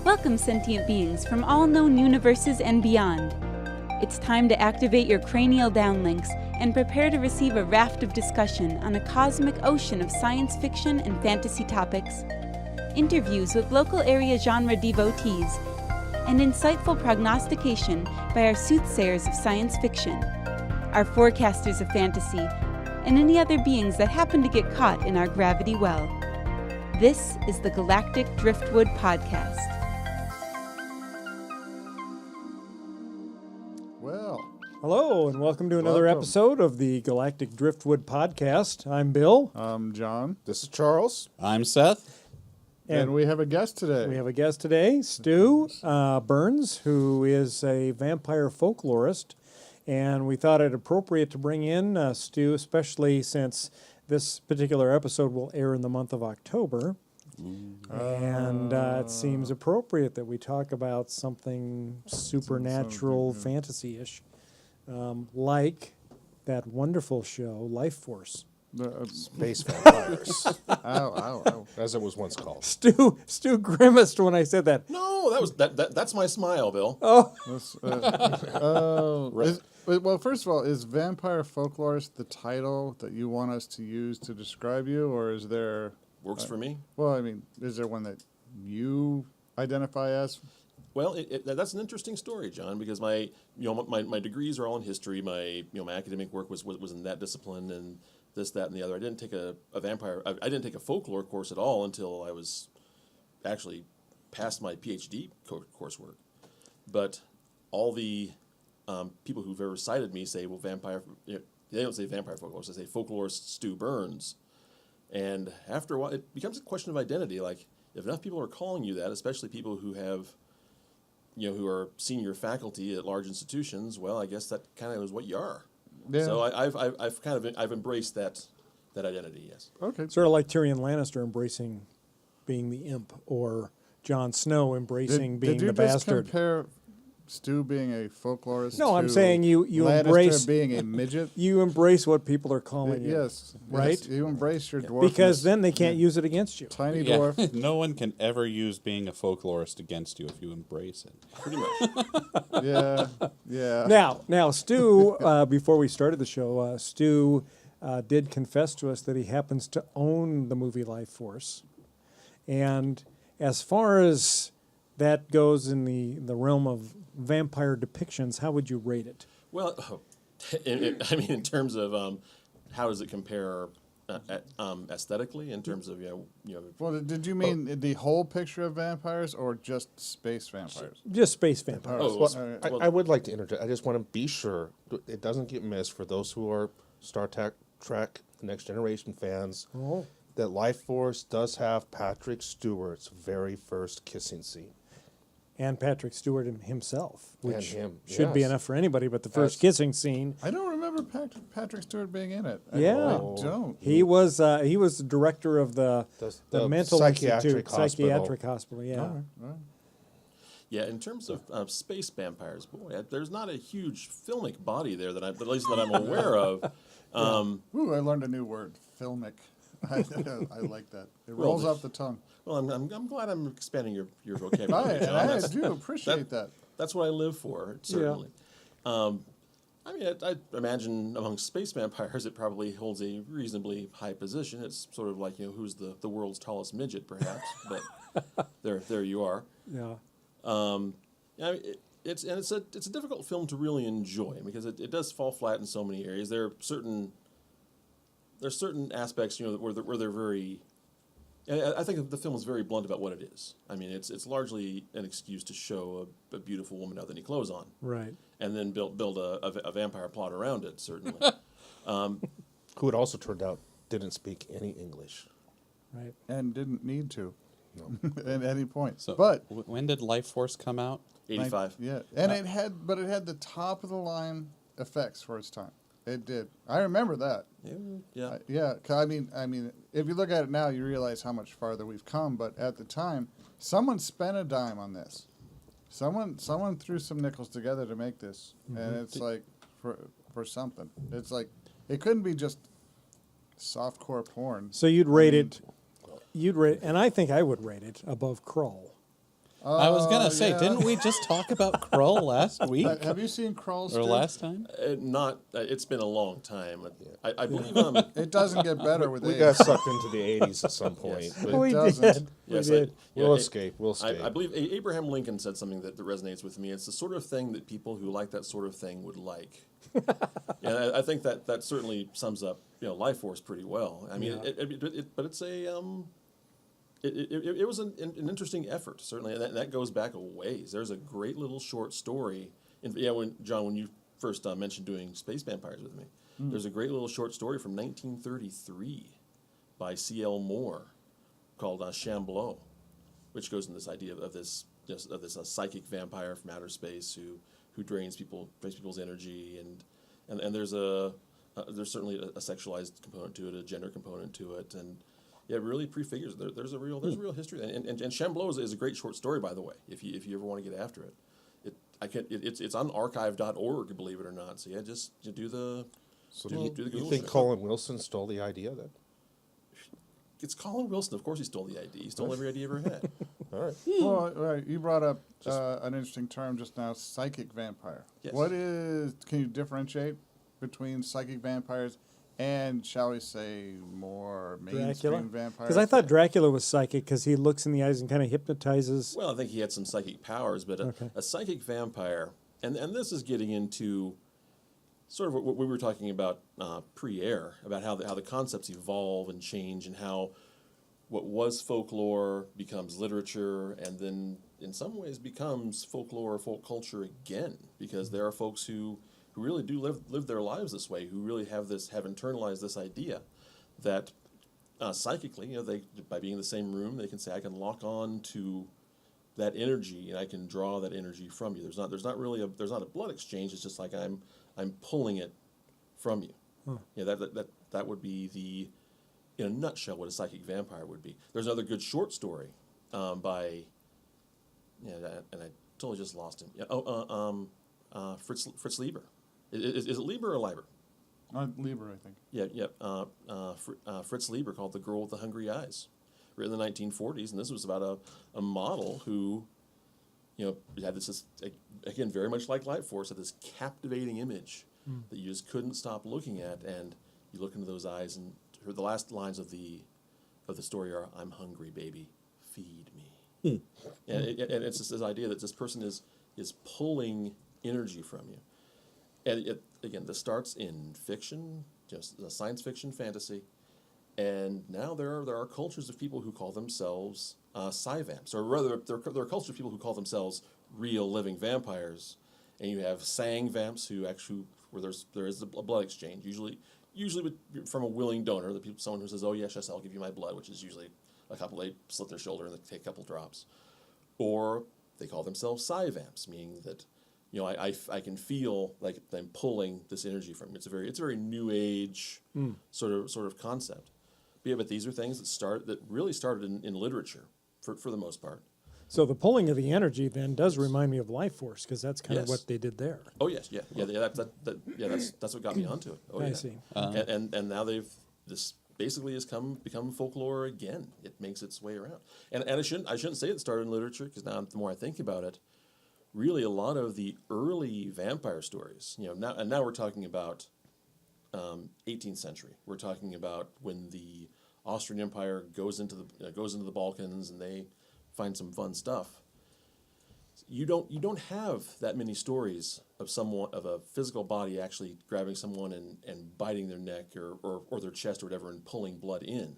Welcome, sentient beings from all known universes and beyond. It's time to activate your cranial downlinks and prepare to receive a raft of discussion on a cosmic ocean of science fiction and fantasy topics, interviews with local area genre devotees, and insightful prognostication by our soothsayers of science fiction, our forecasters of fantasy, and any other beings that happen to get caught in our gravity well. This is the Galactic Driftwood Podcast. Hello, and welcome to another episode of the Galactic Driftwood Podcast. I'm Bill. I'm John. This is Charles. I'm Seth. And we have a guest today. We have a guest today, Stu Burns, who is a vampire folklorist. And we thought it appropriate to bring in Stu, especially since this particular episode will air in the month of October. And it seems appropriate that we talk about something supernatural, fantasy-ish. Like that wonderful show, Life Force. Space Vampires. Ow. As it was once called. Stu grimaced when I said that. No, that's my smile, Bill. Oh. Well, first of all, is Vampire Folklorist the title that you want us to use to describe you, or is there... Works for me. Well, I mean, is there one that you identify as? Well, that's an interesting story, John, because my degrees are all in history. My academic work was in that discipline and this, that, and the other. I didn't take a didn't take a folklore course at all until I was actually past my PhD coursework. But all the people who've ever cited me say, well, they don't say vampire folklorist, they say folklorist Stu Burns. And after a while, it becomes a question of identity. Like, if enough people are calling you that, especially people who have who are senior faculty at large institutions, well, I guess that kind of is what you are. Yeah. So I've embraced that identity. Yes. Okay. Sort of like Tyrion Lannister embracing being the imp, or Jon Snow embracing being the bastard. Did you just compare Stu being a folklorist? No, I'm saying you Lannister embrace being a midget. You embrace what people are calling you. Yes. Right. Yes, you embrace your dwarf. Because then they can't use it against you. Tiny dwarf. No one can ever use being a folklorist against you if you embrace it. Pretty much. Yeah. Now, Stu. Before we started the show, Stu did confess to us that he happens to own the movie Life Force, and as far as that goes in the realm of vampire depictions, how would you rate it? Well, in terms of how does it compare aesthetically? In terms of Well, did you mean the whole picture of vampires or just space vampires? Just space vampires. I would like to interject. I just want to be sure it doesn't get missed for those who are Star Trek The Next Generation fans. Oh. That Life Force does have Patrick Stewart's very first kissing scene. And Patrick Stewart himself, which should be enough for anybody, but the first kissing scene. I don't remember Patrick Stewart being in it. I don't. He was the director of the mental psychiatric hospital. Yeah. All right. Yeah, in terms of space vampires, boy, there's not a huge filmic body there at least that I'm aware of. Ooh, I learned a new word, filmic. I like that. It rolls off the tongue. Well, I'm glad I'm expanding your vocabulary, John. I do appreciate that. That's what I live for, certainly. Yeah. I imagine among space vampires, it probably holds a reasonably high position. It's sort of like who's the world's tallest midget, perhaps. But there you are. Yeah. It's a difficult film to really enjoy because it does fall flat in so many areas. There's certain aspects where they're very. I think the film is very blunt about what it is. I mean, it's largely an excuse to show a beautiful woman without any clothes on, right? And then build a vampire plot around it. Certainly, who it also turned out didn't speak any English, right? And didn't need to, at any point. So, but when did Life Force come out? 85. Yeah, and it had the top of the line effects for its time. It did. I remember that. Yeah. Yeah. I mean, if you look at it now, you realize how much farther we've come. But at the time, someone spent a dime on this. Someone threw some nickels together to make this, and it's like for something. It's like it couldn't be just softcore porn. So you'd rate it. And I think I would rate it above Crawl. I was gonna say, didn't we just talk about Krull last week Have you seen Krull? or last time? It's been a long time. I believe It doesn't get better with We age. got sucked into the 80s at some point. Yes. But We doesn't. did. Yes, we did. we'll escape. We'll escape. I believe Abraham Lincoln said something that resonates with me. It's the sort of thing that people who like that sort of thing would like. And I think that certainly sums up Life Force pretty well. I mean, but it's a it was an interesting effort, certainly, and that goes back a ways. There's a great little short story. When you first mentioned doing Space Vampires with me, there's a great little short story from 1933 by C.L. Moore called Shambleau, which goes into this idea of this psychic vampire from outer space who drains people's energy, and there's certainly a sexualized component to it, a gender component to it, and it really prefigures. There's a real history, and Shambleau is a great short story, by the way. If you ever want to get after it, it's on archive.org, believe it or not. So just do the. So do the you Google think search. Colin Wilson stole the idea then? It's Colin Wilson. Of course, he stole the idea. He stole every idea he ever had. All right. Well, right, you brought up an interesting term just now, psychic vampire. Yes. Can you differentiate between psychic vampires and, shall we say, more Dracula? mainstream vampires? Because I thought Dracula was psychic because he looks in the eyes and kind of hypnotizes. Well, I think he had some psychic powers, but a psychic vampire, and this is getting into sort of what we were talking about pre-air, about how the concepts evolve and change, and how what was folklore becomes literature, and then in some ways becomes folklore or folk culture again, because there are folks who really do live their lives this way, who really have internalized this idea that psychically, they by being in the same room, they can say, I can lock on to that energy and I can draw that energy from you. There's not a blood exchange. It's just like I'm pulling it from you. That would be in a nutshell what a psychic vampire would be. There's another good short story by and I totally just lost him. Fritz Lieber. Is it Lieber or Leiber? Lieber, I think. Fritz Lieber, called The Girl with the Hungry Eyes, written in the 1940s, and this was about a model who, had this again, very much like Light Force, had this captivating image that you just couldn't stop looking at, and you look into those eyes, and the last lines of the story are, "I'm hungry, baby, feed me," and it's just this idea that this person is pulling energy from you. And again, this starts in fiction, just science fiction, fantasy, and now there are cultures of people who call themselves sci-vamps, or rather, there are cultures of people who call themselves real living vampires, and you have sang vamps who actually where there is a blood exchange, usually from a willing donor, someone who says, "Oh yes, I'll give you my blood," which is usually a couple. They slit their shoulder and they take a couple drops, or they call themselves sci-vamps, meaning that. I can feel like I'm pulling this energy from you. It's a very new age sort of concept. But these are things that really started in literature for the most part. So the pulling of the energy then does remind me of Life Force because that's kind of what they did there. Oh yes, yeah. That's what got me onto it. Oh, I yeah. see. And now this basically has become folklore again. It makes its way around. And I shouldn't say it started in literature, because now the more I think about it, really, a lot of the early vampire stories, now we're talking about 18th century. We're talking about when the Austrian Empire goes into the Balkans and they find some fun stuff. You don't have that many stories of a physical body actually grabbing someone and biting their neck or their chest or whatever and pulling blood in.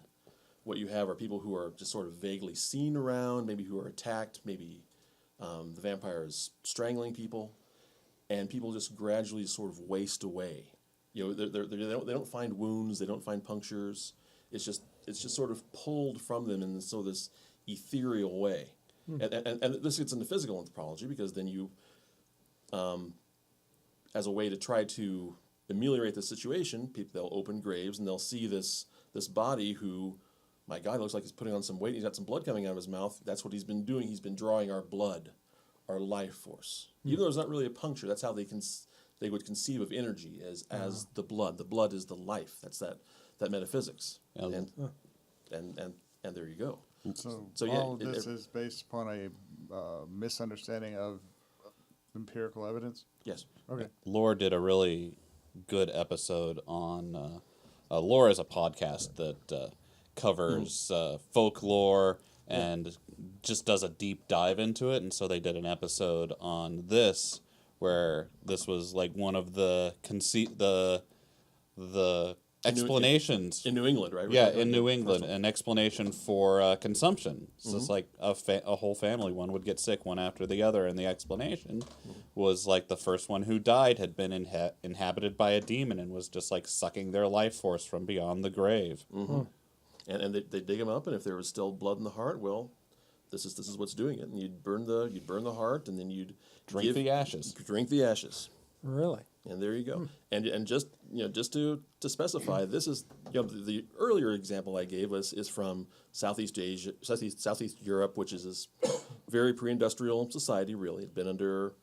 What you have are people who are just sort of vaguely seen around, maybe who are attacked, maybe. The vampire is strangling people, and people just gradually sort of waste away. They don't find wounds, they don't find punctures. It's just sort of pulled from them in this ethereal way. And this gets into physical anthropology, because then you, as a way to try to ameliorate the situation, they'll open graves and they'll see this body who. My God, looks like he's putting on some weight. He's got some blood coming out of his mouth. That's what he's been doing. He's been drawing our blood, our life force. Even though there's not really a puncture, that's how they would conceive of energy as the blood. The blood is the life. That's that metaphysics. And there you go. So yeah, all of this is based upon misunderstanding of empirical evidence? Yes. Okay. Lore did a really good episode on. Lore is a podcast that covers folklore and just does a deep dive into it. And so they did an episode on this, where this was like one of the explanations In New England, right? Yeah, in New England, an explanation for consumption. So it's like a whole family, one would get sick one after the other, and the explanation was like the first one who died had been inhabited by a demon and was just like sucking their life force from beyond the grave. And they dig them up, and if there was still blood in the heart, well, this is what's doing it. And you'd burn the heart, and then you'd Drink the ashes. Drink the ashes. Really? And there you go. And just to specify, this is the earlier example I gave is from Southeast Asia, Southeast Europe, which is this very pre-industrial society. Really, it's been under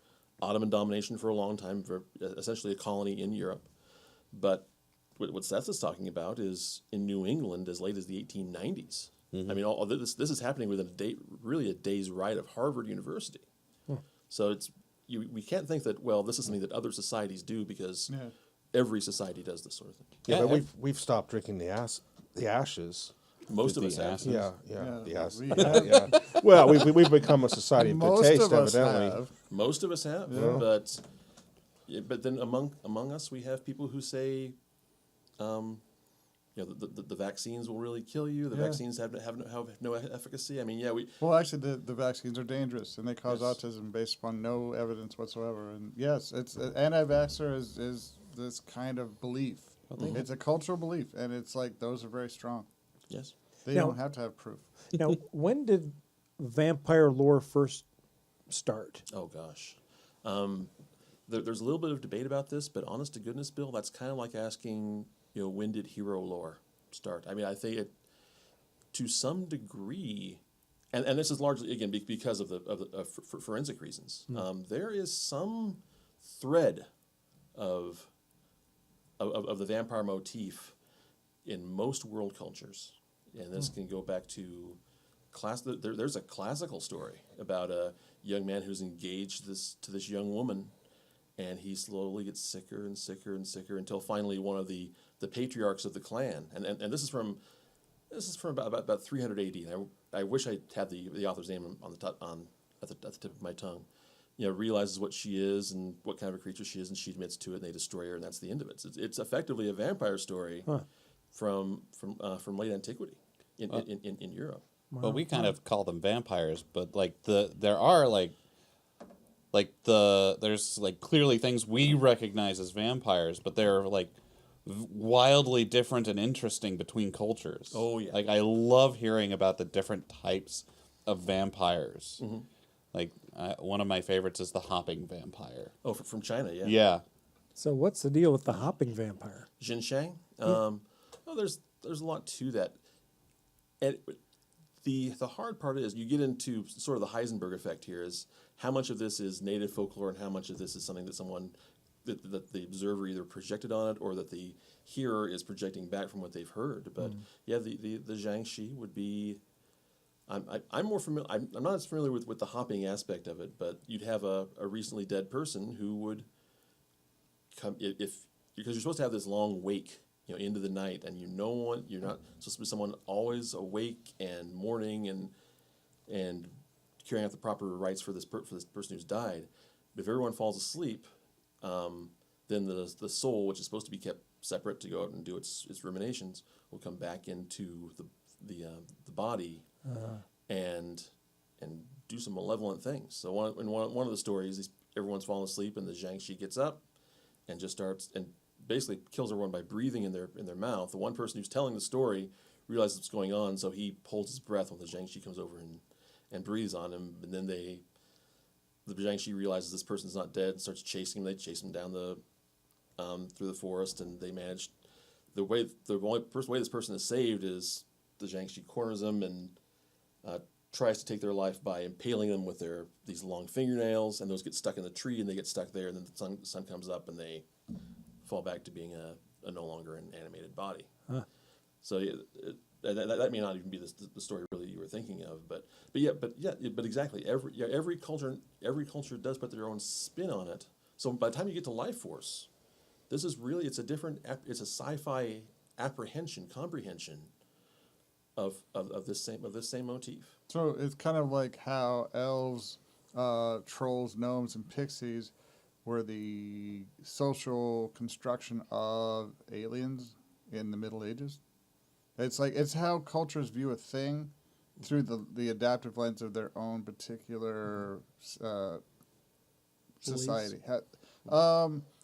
Ottoman domination for a long time, essentially a colony in Europe. But what Seth is talking about is in New England as late as the 1890s. I mean, all this is happening within a day's ride of Harvard University. So we can't think that, well, this is something that other societies do, because every society does this sort of thing. Yeah, but we've stopped drinking the ashes. Most of us have. Yeah, Yeah, the ashes. we have. Yeah. Well, we've become a society of good Most taste, of us evidently. have. Most of us have, but then among us we have people who say, the vaccines will really kill you. The vaccines have no efficacy. I mean, Well, actually, the vaccines are dangerous, and they cause autism based upon no evidence whatsoever. And yes, it's anti-vaxxer is this kind of belief. It's a cultural belief, and it's like those are very strong. yes. They Now- don't have to have proof. Now, when did vampire lore first start? Oh gosh. There's a little bit of debate about this, but honest to goodness, Bill, that's kind of like asking, when did hero lore start? I mean, I think it, to some degree, and this is largely again because of for forensic reasons. There is some thread of the vampire motif in most world cultures, and this can go back to There's a classical story about a young man who's engaged to this young woman, and he slowly gets sicker and sicker and sicker until finally one of the patriarchs of the clan, and this is from about 300 AD. And I wish I had the author's name at the tip of my tongue. Realizes what she is and what kind of a creature she is, and she admits to it, and they destroy her, and that's the end of it. It's effectively a vampire story from late antiquity in Europe. But we kind of call them vampires, but there's clearly things we recognize as vampires, but they're wildly different and interesting between cultures. Oh yeah. I love hearing about the different types of vampires. One of my favorites is the hopping vampire. Oh, from China, yeah. Yeah. So what's the deal with the hopping vampire? Jinsheng. There's a lot to that. And the hard part is you get into sort of the Heisenberg effect here, is how much of this is native folklore and how much of this is something that the observer either projected on it or that the hearer is projecting back from what they've heard. But the Jiangxi would be. I'm more familiar. I'm not as familiar with the hopping aspect of it, but you'd have a recently dead person who would come because you're supposed to have this long wake, into the night, and you're not supposed to be someone always awake and mourning and carrying out the proper rites for this person who's died. But if everyone falls asleep, then the soul, which is supposed to be kept separate to go out and do its ruminations, will come back into the body and do some malevolent things. So in one of the stories, everyone's fallen asleep, and the Jiangxi gets up and just starts and basically kills everyone by breathing in their mouth. The one person who's telling the story realizes what's going on, so he holds his breath when the Jiangxi comes over and breathes on him. And then the Jiangxi realizes this person's not dead and starts chasing him. They chase him down through the forest, and they manage. The way this person is saved is the Jiangxi corners them and tries to take their life by impaling them with these long fingernails, and those get stuck in the tree, and they get stuck there, and then the sun comes up, and they fall back to being a no longer an animated body. So that may not even be the story really you were thinking of. But exactly. Every culture does put their own spin on it. So by the time you get to Life Force, this is really it's a sci-fi comprehension of this same motif. So it's kind of like how elves, trolls, gnomes, and pixies were the social construction of aliens in the Middle Ages. It's how cultures view a thing through the adaptive lens of their own particular society.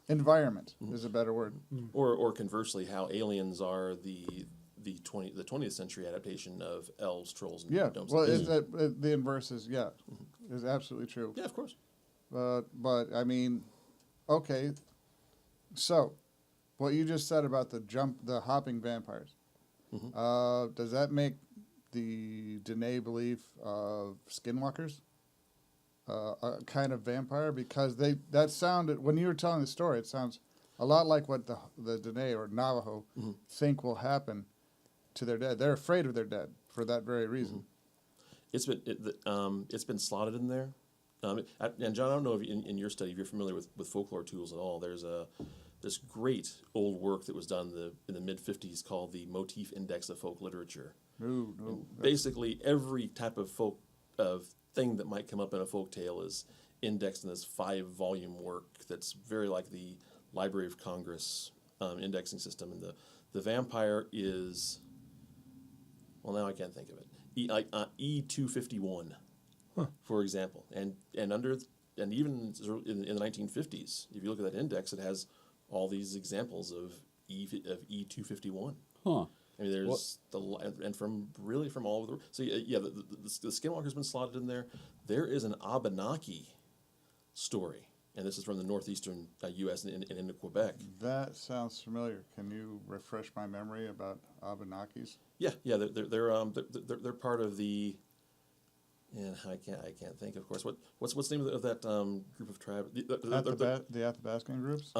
Environment is a better word. Or conversely, how aliens are the 20th century adaptation of elves, trolls, and gnomes. Well, the inverse is is absolutely true. Yeah, of course. But I mean, okay. So, what you just said about the hopping vampires, does that make the Dene belief of skinwalkers a kind of vampire? Because that sounded, when you were telling the story, it sounds a lot like what the Dene or Navajo think will happen to their dead. They're afraid of their dead for that very reason. It's been slotted in there. And John, I don't know if in your study, if you're familiar with folklore tools at all, there's this great old work that was done in the mid-50s called the Motif Index of Folk Literature. No. Basically, every type of thing that might come up in a folk tale is indexed in this 5-volume work that's very like the Library of Congress indexing system. And the vampire is, well, now I can't think of it, E251, for example. And even in the 1950s, if you look at that index, it has all these examples of E251. Huh. I mean, there's from all over the world. So the Skinwalker's been slotted in there. There is an Abenaki story, and this is from the northeastern U.S. and into Quebec. That sounds familiar. Can you refresh my memory about Abenakis? Yeah, they're part of the. And I can't think, of course. What's the name of that group of tribe? The Athabascan groups.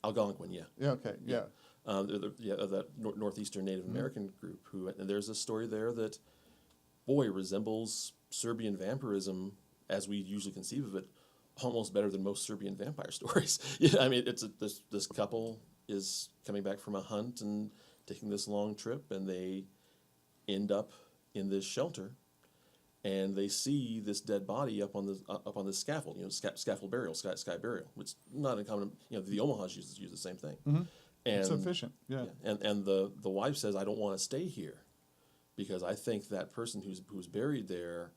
Algonquin, yeah. Yeah. Okay. Yeah. That northeastern Native American group and there's a story there that, resembles Serbian vampirism as we usually conceive of it, almost better than most Serbian vampire stories. I mean, this couple is coming back from a hunt and taking this long trip, and they end up in this shelter, and they see this dead body up on the scaffold, scaffold burial, sky burial, which not uncommon. The Omahas use the same thing. Mm-hmm. And, it's efficient, yeah. And the wife says, I don't want to stay here because I think that person who's buried there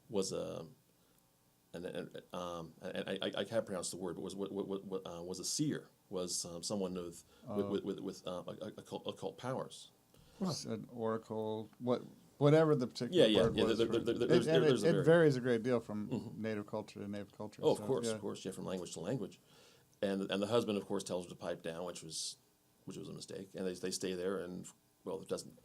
was and I can't pronounce the word, but was a seer, was someone with occult powers. An oracle, whatever the particular word was. It varies a great deal from native culture to native culture. Oh, of course, from language to language. And the husband, of course, tells her to pipe down, which was a mistake. And they stay there, and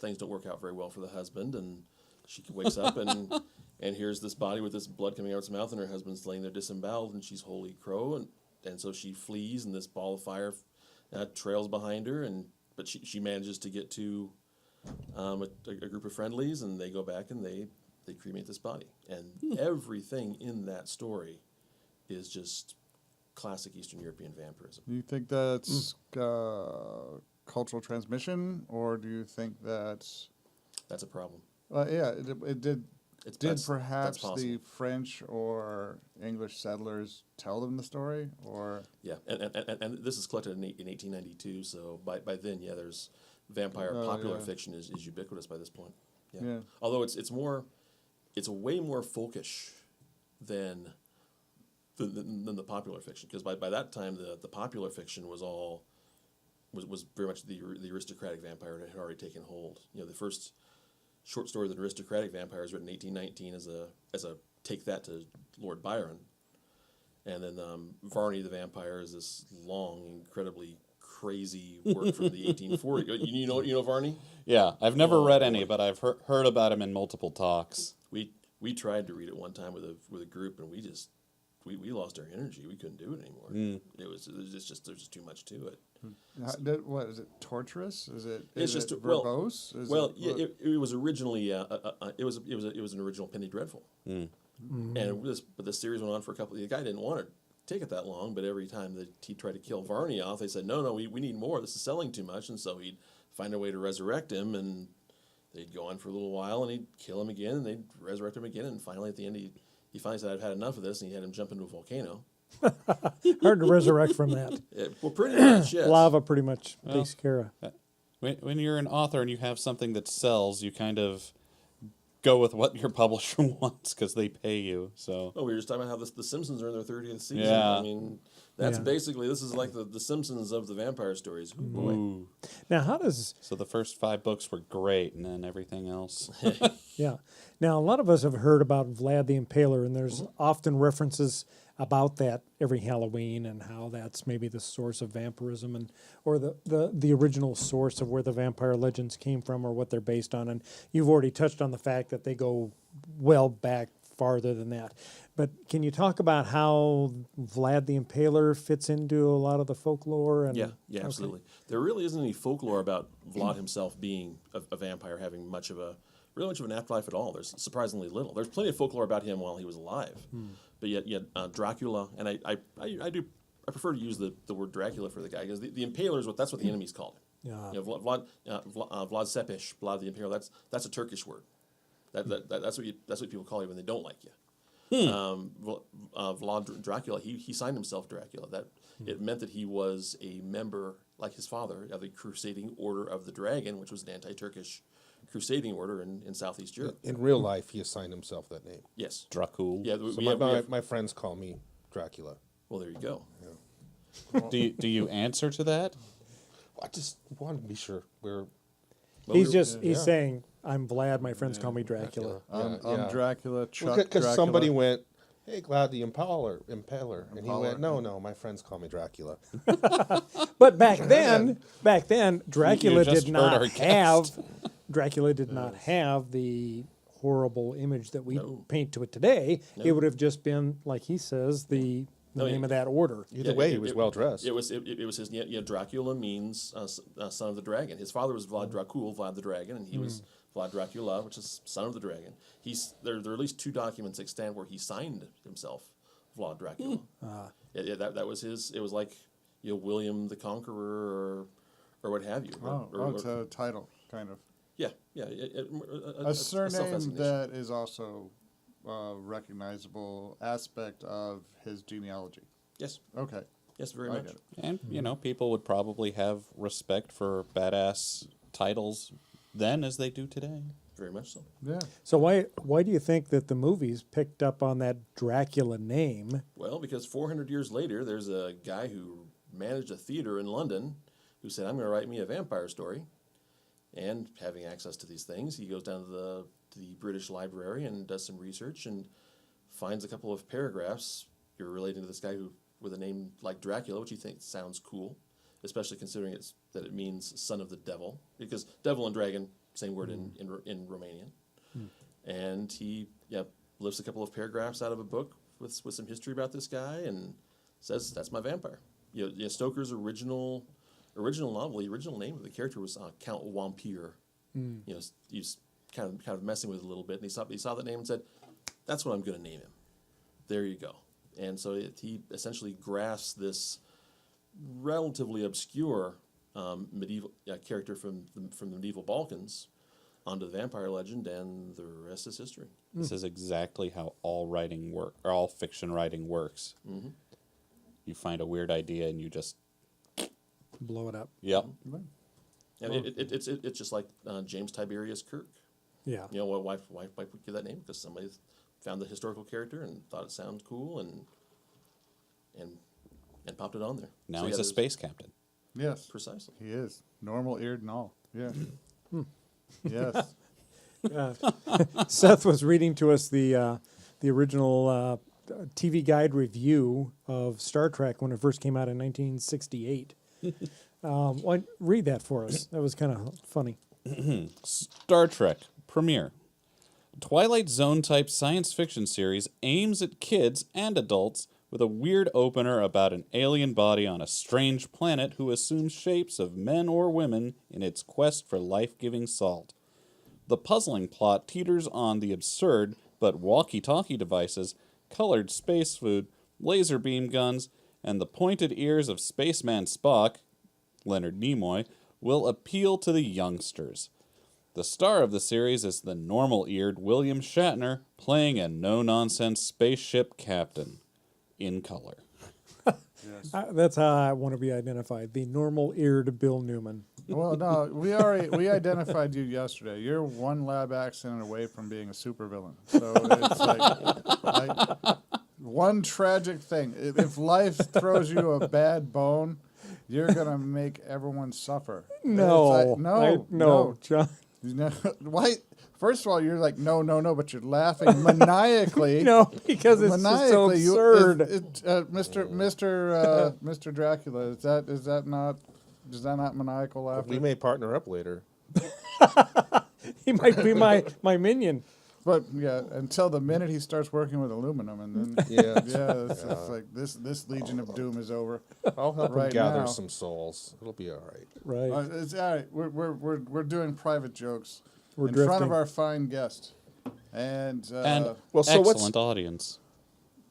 things don't work out very well for the husband. And she wakes up and hears this body with this blood coming out of its mouth, and her husband's laying there disemboweled, and she's holy crow, and so she flees, and this ball of fire trails behind her, but she manages to get to a group of friendlies, and they go back and they cremate this body, and everything in that story is just classic Eastern European vampirism. Do you think that's cultural transmission, or do you think that's a problem? It did. Did perhaps the French or English settlers tell them the story, or and this is collected in 1892. So by then, there's vampire popular fiction is ubiquitous by this point. Yeah. Although it's way more folkish than the popular fiction, because by that time the popular fiction was very much the aristocratic vampire that had already taken hold. The first short story of the aristocratic vampire was written in 1819 as a take that to Lord Byron, and then Varney the Vampire is this long, incredibly crazy work from the 1840s. You know Varney? Yeah, I've never read any, but I've heard about him in multiple talks. We tried to read it one time with a group, and we just we lost our energy. We couldn't do it anymore. It was just there's just too much to it. What is it? Torturous? Is it? It's Is just it verbose? Is it was originally it was an original Penny Dreadful, but the series went on for a couple. The guy didn't want to take it that long, but every time that he tried to kill Varney off, they said no, we need more. This is selling too much, and so he'd find a way to resurrect him, and they'd go on for a little while, and he'd kill him again, and they'd resurrect him again, and finally at the end he finally said, I've had enough of this, and he had him jump into a volcano. Hard to resurrect from that. Well, pretty much, yes. Lava pretty much takes care of. When you're an author and you have something that sells, you kind of go with what your publisher wants because they pay you. So. Oh, we were just talking about how the Simpsons are in their 30th season. Yeah. I mean, that's basically, this is like the Simpsons of the vampire stories. Ooh, boy. Ooh. Now, how does... So the first 5 books were great, and then everything else. Yeah. Now, a lot of us have heard about Vlad the Impaler, and there's often references about that every Halloween and how that's maybe the source of vampirism and or the original source of where the vampire legends came from or what they're based on. And you've already touched on the fact that they go well back farther than that. But can you talk about how Vlad the Impaler fits into a lot of the folklore? And Yeah, absolutely. There really isn't any folklore about Vlad himself being a vampire, having much of an afterlife at all. There's surprisingly little. There's plenty of folklore about him while he was alive, but yet Dracula, and I prefer to use the word Dracula for the guy because the Impaler is that's what the enemies called him. Yeah. You know, Vlad Sepesh, Vlad the Impaler. That's a Turkish word. That's what people call you when they don't like you. Vlad Dracula, he signed himself Dracula. It meant that he was a member, like his father, of the Crusading Order of the Dragon, which was an anti-Turkish crusading order in Southeast Europe. In real life, he assigned himself that name. Yes. Dracul. Yeah. So my friends call me Dracula. Well, there you go. Yeah. Do you answer to that? I just want to be sure we're... He's saying, I'm Vlad, my friends call me Dracula. I'm Dracula, Chuck Because Dracula. somebody went, hey, Vlad the Impaler. And he went, no, my friends call me Dracula. But back then, Dracula You just did heard not our guest. have the horrible image that we paint to it today. No. It would have just been, like he says, the name of that order. Either way, he was well dressed. It was his. Yeah, Dracula means son of the dragon. His father was Vlad Dracul, Vlad the Dragon, and he was Vlad Dracula, which is son of the dragon. There are at least 2 documents extant where he signed himself Vlad Dracula. That was his. It was like William the Conqueror or what have you. It's a title, kind of. Yeah. A surname that is also a recognizable aspect of his genealogy. Yes. Okay. Yes, very much. And, people would probably have respect for badass titles then as they do today. Very much so. Yeah. So why do you think that the movies picked up on that Dracula name? Well, because 400 years later, there's a guy who managed a theater in London who said, I'm going to write me a vampire story. And having access to these things, he goes down to the British Library and does some research and finds a couple of paragraphs relating to this guy with a name like Dracula, which he thinks sounds cool, especially considering that it means son of the devil, because devil and dragon, same word in Romanian. And he lifts a couple of paragraphs out of a book with some history about this guy and says, that's my vampire. Stoker's original novel, the original name of the character was Count Wampir. He's kind of messing with it a little bit, and he saw that name and said, "That's what I'm going to name him." There you go. And so he essentially grasps this relatively obscure medieval character from the medieval Balkans onto the vampire legend, and the rest is history. This is exactly how all fiction writing works. Mm-hmm. You find a weird idea and you just blow it up. Yep. And it's just like James Tiberius Kirk. Yeah. Why put you that name? Because somebody found the historical character and thought it sounded cool and popped it on there. Now he's a space captain. Yes. Precisely. He is. Normal-eared and all. Yeah. Yes. Seth was reading to us the original TV Guide review of Star Trek when it first came out in 1968. Read that for us. That was kind of funny. Star Trek premiere. Twilight Zone-type science fiction series aims at kids and adults with a weird opener about an alien body on a strange planet who assumes shapes of men or women in its quest for life-giving salt. The puzzling plot teeters on the absurd but walkie-talkie devices, colored space food, laser beam guns, and the pointed ears of Spaceman Spock, Leonard Nimoy, will appeal to the youngsters. The star of the series is the normal-eared William Shatner, playing a no-nonsense spaceship captain, in color. That's how I want to be identified. The normal-eared Bill Newman. Well, no, we identified you yesterday. You're one lab accident away from being a supervillain. So it's like one tragic thing. If life throws you a bad bone, you're gonna make everyone suffer. No, No, John. Why? First of all, you're like no, but you're laughing maniacally. No, because it's just so absurd. Mr. Dracula, is that not maniacal laughter? We may partner up later. He might be my minion. But yeah, until the minute he starts working with aluminum, and then it's like this Legion of Doom is over. I'll help Right him gather now. some souls. It'll be all right. Right. It's all right. We're doing private jokes We're in front drifting. of our fine guest, and Well, so excellent audience.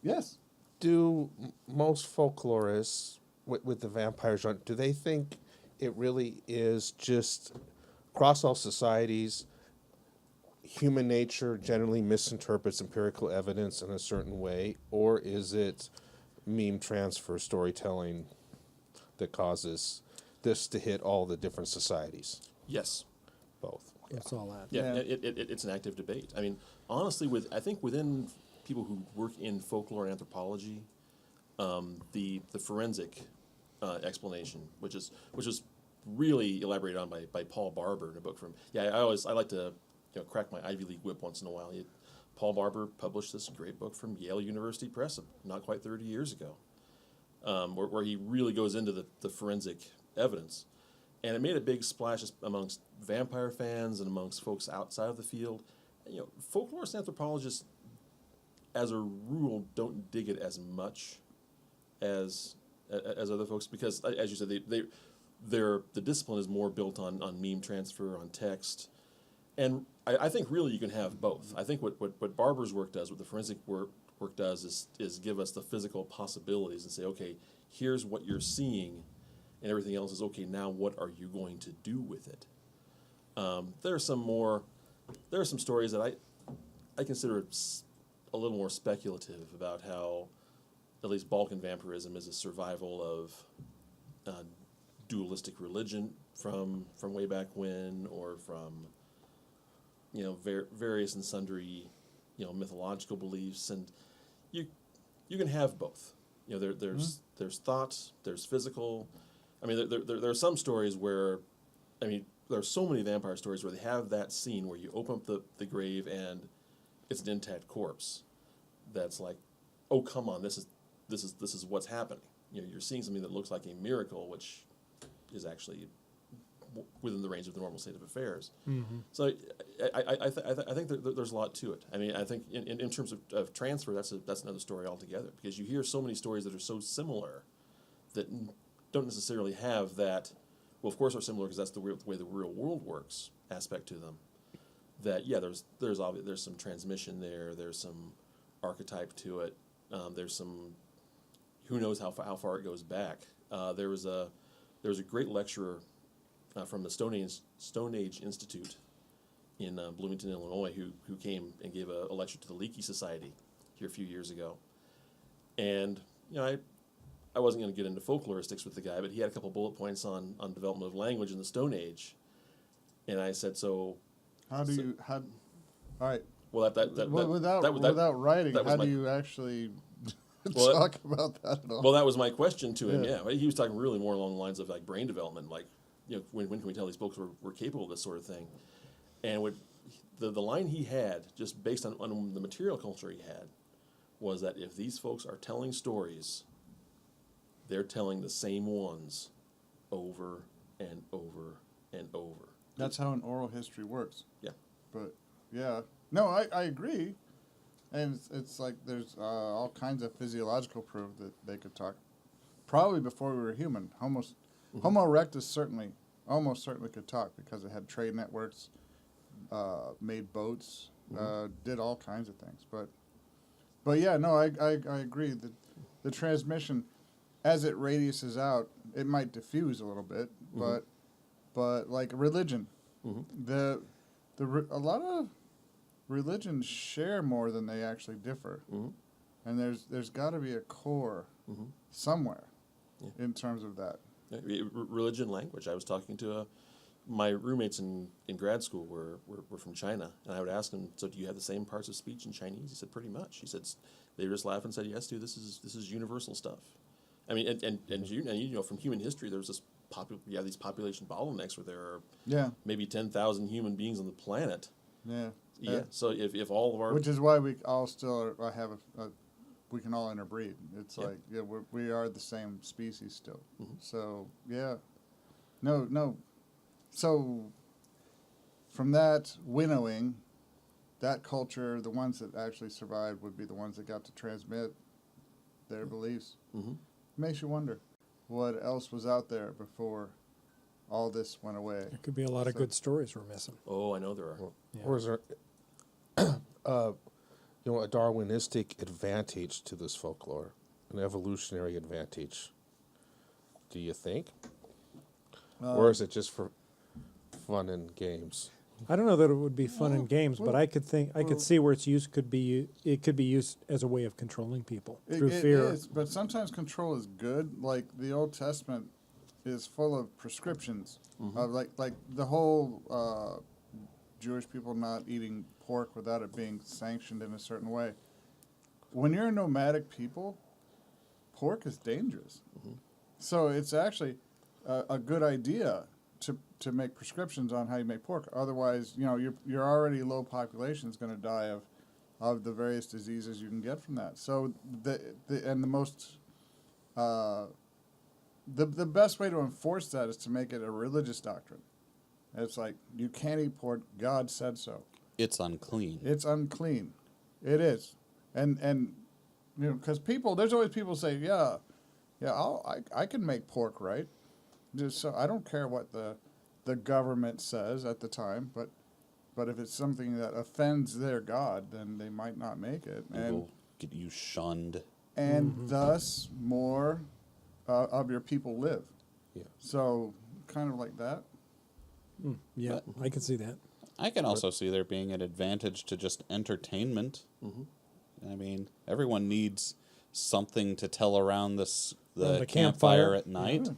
yes, Do most folklorists with the vampire genre, do they think it really is just across all societies, human nature generally misinterprets empirical evidence in a certain way, or is it meme transfer storytelling that causes this to hit all the different societies? Yes. Both. That's all that. Yeah, Yeah. it's an active debate. I mean, honestly, I think within people who work in folklore and anthropology, the forensic explanation, which was really elaborated on by Paul Barber in a book from. Yeah, I like to crack my Ivy League whip once in a while. Paul Barber published this great book from Yale University Press not quite 30 years ago, where he really goes into the forensic evidence. And it made a big splash amongst vampire fans and amongst folks outside of the field. Folklorists and anthropologists, as a rule, don't dig it as much as other folks because, as you said, the discipline is more built on meme transfer, on text. And I think really you can have both. I think what Barber's work does, what the forensic work does, is give us the physical possibilities and say, okay, here's what you're seeing, and everything else is okay. Now, what are you going to do with it? There are some stories that I consider a little more speculative about how at least Balkan vampirism is a survival of dualistic religion from way back when, or from various and sundry mythological beliefs, and you can have both. There's thought, there's physical. I mean, there are some stories where, there are so many vampire stories where they have that scene where you open up the grave and it's an intact corpse. That's like, oh come on, this is what's happening. You're seeing something that looks like a miracle, which is actually within the range of the normal state of affairs. Mm-hmm. So I think there's a lot to it. I mean, I think in terms of transfer, that's another story altogether, because you hear so many stories that are so similar that don't necessarily have that, well, of course are similar because that's the way the real world works aspect to them. That, yeah, there's some transmission there, there's some archetype to it, there's some, who knows how far it goes back. There was a great lecturer from the Stone Age Institute in Bloomington, Illinois, who came and gave a lecture to the Leakey Society here a few years ago. And I wasn't going to get into folkloristics with the guy, but he had a couple bullet points on development of language in the Stone Age. And I said, so all right. Well, without writing, how do you actually talk about that at all? Well, that was my question to him. Yeah, he was talking really more along the lines of like brain development, like when can we tell these folks we're capable of this sort of thing? And the line he had, just based on the material culture he had, was that if these folks are telling stories, they're telling the same ones over and over and over. That's how an oral history works. Yeah. But yeah, No, I agree. And it's like there's all kinds of physiological proof that they could talk. Probably before we were human. Homo erectus almost certainly could talk because it had trade networks, made boats, did all kinds of things. But yeah, no, I agree that the transmission, as it radiuses out, it might diffuse a little bit, but like religion, a lot of religions share more than they actually differ, and there's got to be a core somewhere in terms of that. Religion, language. I was talking to my roommates in grad school were from China, and I would ask them, so do you have the same parts of speech in Chinese? He said, pretty much. He said, they just laughed and said, yes, dude, this is universal stuff. I mean, and you know, from human history, there's this these population bottlenecks where there are maybe 10,000 human beings on the planet. Yeah. So if all of our, which is why we all still have we can all interbreed. It's like we are the same species still. So no. So from that winnowing, that culture, the ones that actually survived would be the ones that got to transmit their beliefs. Makes you wonder what else was out there before all this went away. There could be a lot of good stories we're missing. Oh, I know there are. Or is there, a Darwinistic advantage to this folklore, an evolutionary advantage? Do you think, or is it just for fun and games? I don't know that it would be fun and games, but I could see where its use could be. It could be used as a way of controlling people through fear. It is, but sometimes control is good. Like the Old Testament is full of prescriptions of like the whole Jewish people not eating pork without it being sanctioned in a certain way. When you're a nomadic people, pork is dangerous. So it's actually a good idea to make prescriptions on how you make pork. Otherwise, you know, your already low population is going to die of the various diseases you can get from that. So the best way to enforce that is to make it a religious doctrine. It's like, you can't eat pork. God said so. It's unclean. It's unclean. It is. And you know, because there's always people say, I can make pork, right? Just so I don't care what the government says at the time, but if it's something that offends their God, then they might not make it. And will get you shunned. And thus more of your people live. Yeah. So kind of like that. Yeah, but I can see that. I can also see there being an advantage to just entertainment. I mean, everyone needs something to tell around the campfire at night.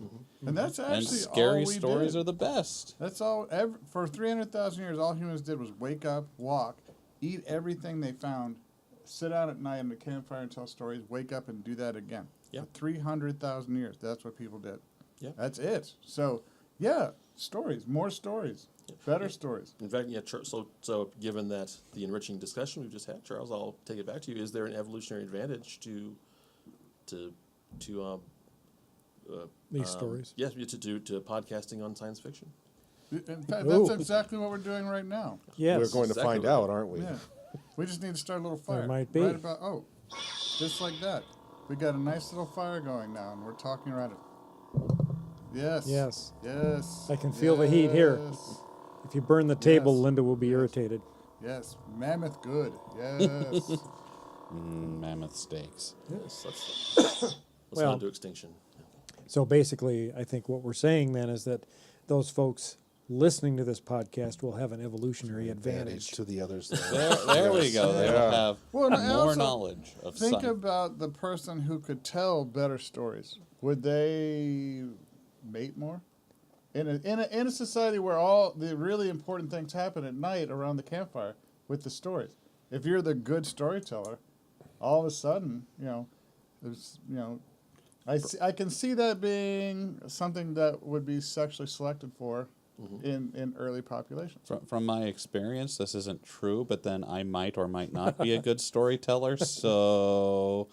And that's actually and scary all we stories did. are the best. That's all. For 300,000 years, all humans did was wake up, walk, eat everything they found, sit down at night in the campfire and tell stories, wake up and do that again. For 300,000 years, that's what people did. That's it. So, stories, more stories, better stories. In fact, so given that the enriching discussion we've just had, Charles, I'll take it back to you. Is there an evolutionary advantage to these stories? Yes, to podcasting on science fiction. In fact, that's exactly what we're doing right now. Yes. We're going to find out, aren't we? Yeah. We just need to start a little fire. There might be. Right about, just like that. We got a nice little fire going now, and we're talking around it. Yes. Yes. Yes. I can feel the heat here. If you burn the table, Linda will be irritated. Yes. Mammoth good. Yes. Mammoth steaks. Yes. Let's go into extinction. So basically, I think what we're saying then is that those folks listening to this podcast will have an evolutionary advantage to the others. There we go. They will have more knowledge of think science. about the person who could tell better stories. Would they mate more? In a society where all the really important things happen at night around the campfire with the stories. If you're the good storyteller, all of a sudden, I can see that being something that would be sexually selected for in early populations. From my experience, this isn't true, but then I might or might not be a good storyteller, so...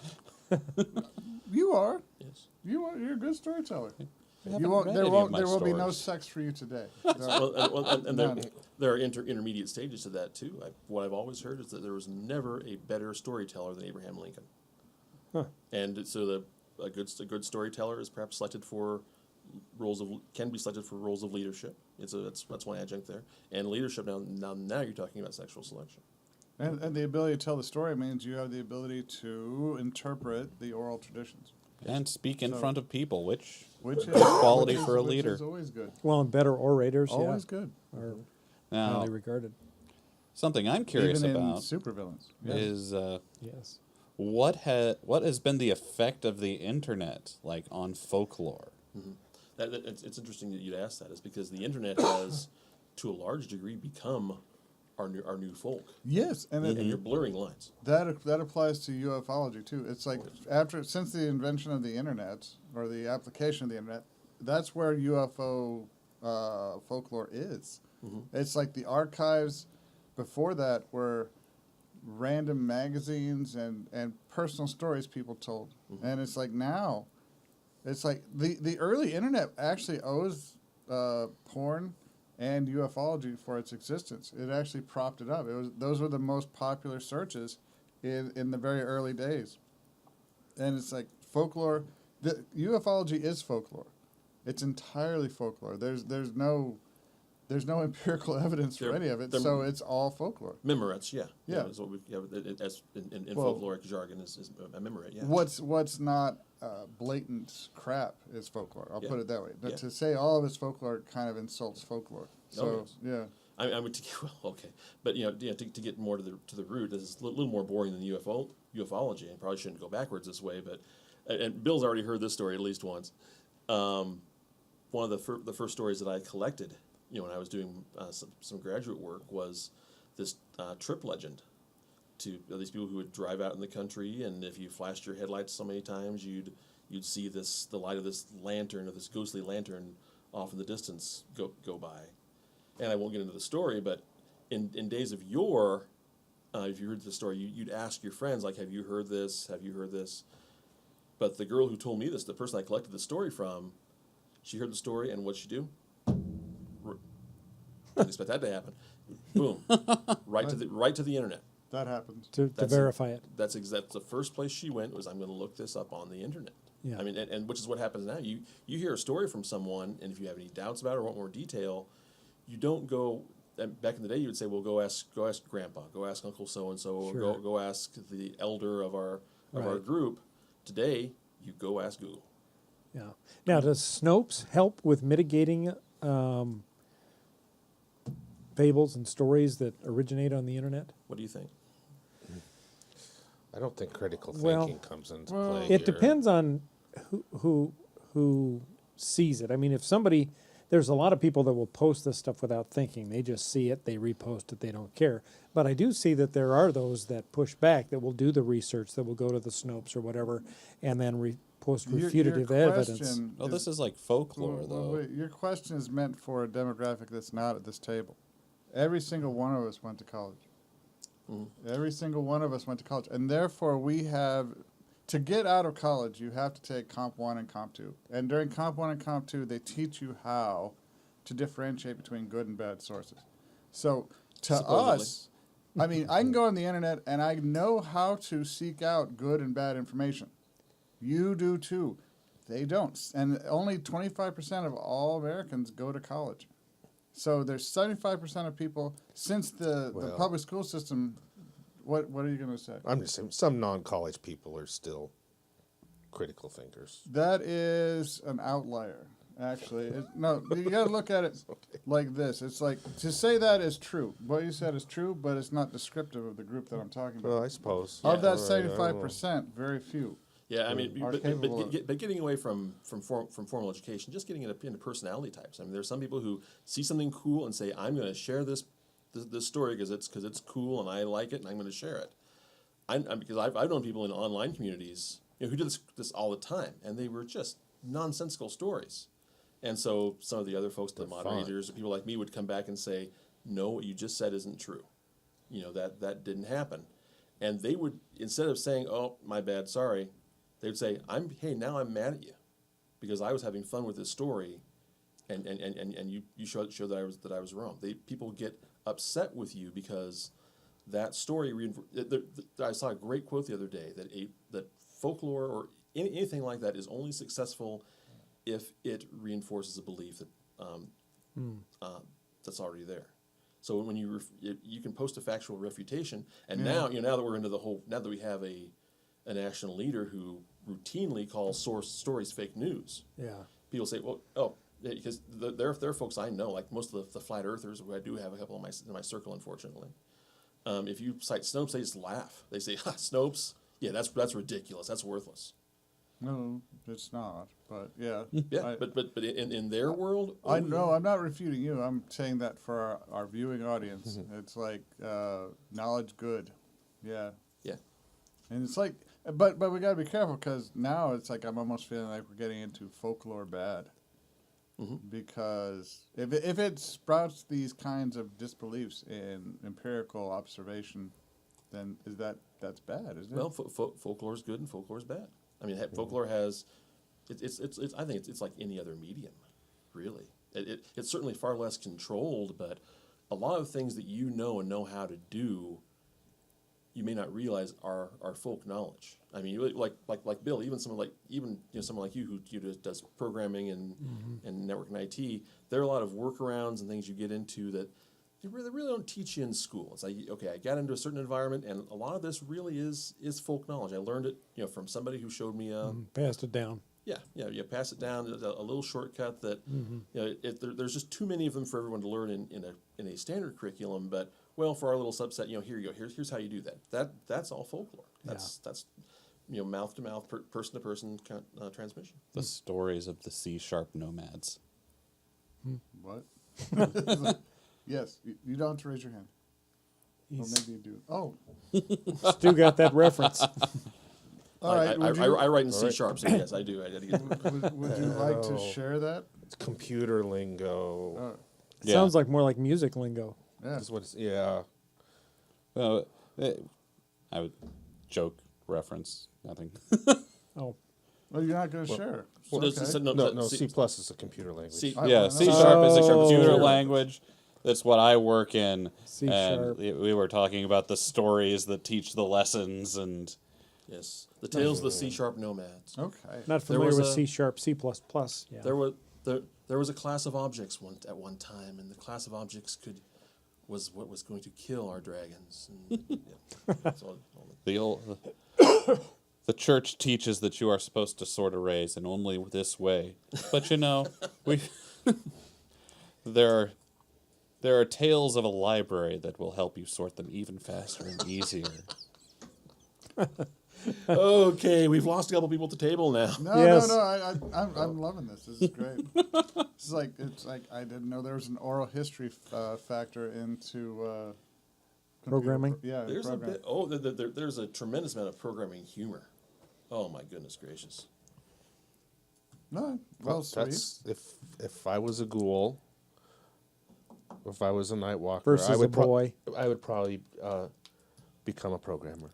You are. Yes. You're a good storyteller. haven't You won't. read There any won't. of my There will be no stories. sex for you today. And None. there are intermediate stages to that too. What I've always heard is that there was never a better storyteller than Abraham Lincoln. Huh. And so a good storyteller is perhaps selected for can be selected for roles of leadership. That's one adjunct there. And leadership now you're talking about sexual selection. And the ability to tell the story means you have the ability to interpret the oral traditions, And speak in So- front of people, which which is quality which is- for a which leader. is always good. Well, and better orators, Always good. are Now, highly regarded. something I'm curious Even in about supervillains. is Yes. what has been the effect of the internet like on folklore? It's interesting that you'd ask that, is because the internet has, to a large degree, become our new folk, Yes, and and you're blurring lines. that applies to ufology too. It's like since the invention of the internet or the application of the internet, that's where UFO folklore is. It's like the archives before that were random magazines and personal stories people told, and it's like now, it's like the early internet actually owes porn and ufology for its existence. It actually propped it up. Those were the most popular searches in the very early days. And it's like folklore. The ufology is folklore. It's entirely folklore. There's no empirical evidence for any of it. So it's all folklore. Memorettes, yeah. Yeah. Is what as in Well, folkloric jargon is a memorette, yeah. What's not blatant crap is folklore. I'll Yeah. put it that way. But Yeah. to say all of it's folklore kind of insults folklore. So yes. yeah. I would okay, but to get more to the root, this is a little more boring than ufology, and probably shouldn't go backwards this way. But and Bill's already heard this story at least once. One of the first stories that I collected, when I was doing some graduate work, was this trip legend to these people who would drive out in the country, and if you flashed your headlights so many times, you'd see the light of this lantern, of this ghostly lantern, off in the distance go by. And I won't get into the story, but in days of yore, if you heard the story, you'd ask your friends, like, have you heard this? Have you heard this? But the girl who told me this, the person I collected the story from, she heard the story, and what'd she do? Didn't expect that to happen. Boom, right to the internet. That happens. To verify it. That's the first place she went, was, I'm going to look this up on the internet. Yeah. I mean, and which is what happens now. You hear a story from someone, and if you have any doubts about it or want more detail, you don't go. Back in the day, you would say, "Well, go ask Grandpa, go ask Uncle so and so, or Sure. go ask the elder of our Right. group." Today, you go ask Google. Yeah. Now, does Snopes help with mitigating fables and stories that originate on the internet? What do you think? I don't think critical Well, thinking comes into play. It here. depends on who sees it. I mean, there's a lot of people that will post this stuff without thinking. They just see it, they repost it, they don't care. But I do see that there are those that push back, that will do the research, that will go to the Snopes or whatever, and then post refutative evidence. Well, this is like folklore, though. Wait, your question is meant for a demographic that's not at this table. Every single one of us went to college. Every single one of us went to college. And therefore, to get out of college, you have to take Comp 1 and Comp 2. And during Comp 1 and Comp 2, they teach you how to differentiate between good and bad sources. So to Supposedly. us, I mean, I can go on the internet and I know how to seek out good and bad information. You do too. They don't. And only 25% of all Americans go to college. So there's 75% of people, since the public school system, what are you going to say? I'm just saying some non-college people are still critical thinkers. That is an outlier, actually. No, you got to look at it like this. It's like, to say that is true. What you said is true, but it's not descriptive of the group that I'm talking about. Well, I suppose. Of that All right, I don't know. 75%, very few. Yeah, I mean, Are but capable of- getting away from formal education, just getting into personality types. I mean, there's some people who see something cool and say, "I'm going to share this story because it's cool and I like it and I'm going to share it." Because I've known people in online communities, who do this all the time, and they were just nonsensical stories. And so some of the other folks, the moderators, or people like me, would come back and say, "No, what you just said isn't true. That didn't happen." And they would, instead of saying, "Oh, my bad, sorry," they would say, now I'm mad at you. because I was having fun with this story, and you showed that I was wrong. People get upset with you because that story. I saw a great quote the other day that folklore or anything like that is only successful if it reinforces a belief that that's already there. So when you can post a factual refutation, and now that we're into now that we have a national leader who routinely calls stories fake news. Yeah. People say, well, because there are folks I know, like most of the flat earthers, who I do have a couple in my circle, unfortunately. If you cite Snopes, they just laugh. They say, Snopes, yeah, that's ridiculous. That's worthless. No, it's not. But yeah. Yeah, but in their world, I know. I'm not refuting you. I'm saying that for our viewing audience. It's like knowledge good. Yeah. Yeah. And it's like, but we gotta be careful because now it's like I'm almost feeling like we're getting into folklore bad. Because if it sprouts these kinds of disbeliefs in empirical observation, then that's bad, isn't it? Well, folklore is good and folklore is bad. I mean, folklore has, it's I think it's like any other medium, really. It's certainly far less controlled, but a lot of things that you know and know how to do, you may not realize are folk knowledge. I mean, like Bill, even someone like you who does programming and network and IT. There are a lot of workarounds and things you get into that they really don't teach you in school. It's like, okay, I got into a certain environment, and a lot of this really is folk knowledge. I learned it, from somebody who showed me. Passed it down. Yeah, you pass it down. A little shortcut that there's just too many of them for everyone to learn in a standard curriculum. But for our little subset, here you go. Here's how you do that. That's all folklore. That's mouth to mouth, person to person transmission. The stories of the C-sharp nomads. What? Yes, you don't have to raise your hand. Or maybe you do. Oh. Stu got that reference. All right. I write in C-sharp, so yes, I do. I get would you like to share that? It's computer lingo. Yeah. Sounds like more like music lingo. Yeah. That's what it's, yeah. Well, I would joke reference nothing. Oh. Well, you're not going to share. Well, Okay. No, C+ is a computer language. Yeah, C-sharp is a computer language. That's what I work in. C-sharp. And we were talking about the stories that teach the lessons and... Yes, the tales of the C-sharp nomads. Okay. Not familiar with C-sharp, C++. Yeah. There was a class of objects at one time, and the class of objects was what was going to kill our dragons. And, the church teaches that you are supposed to sort arrays and only this way. But there are tales of a library that will help you sort them even faster and easier. Okay, we've lost a couple people at the table now. No. I'm loving this. This is great. It's like I didn't know there was an oral history factor into Programming? There's programming. a bit. There's a tremendous amount of programming humor. Oh my goodness gracious! No, well, that's if I was a ghoul, or if I was a night walker, Versus I would a boy. I would probably become a programmer.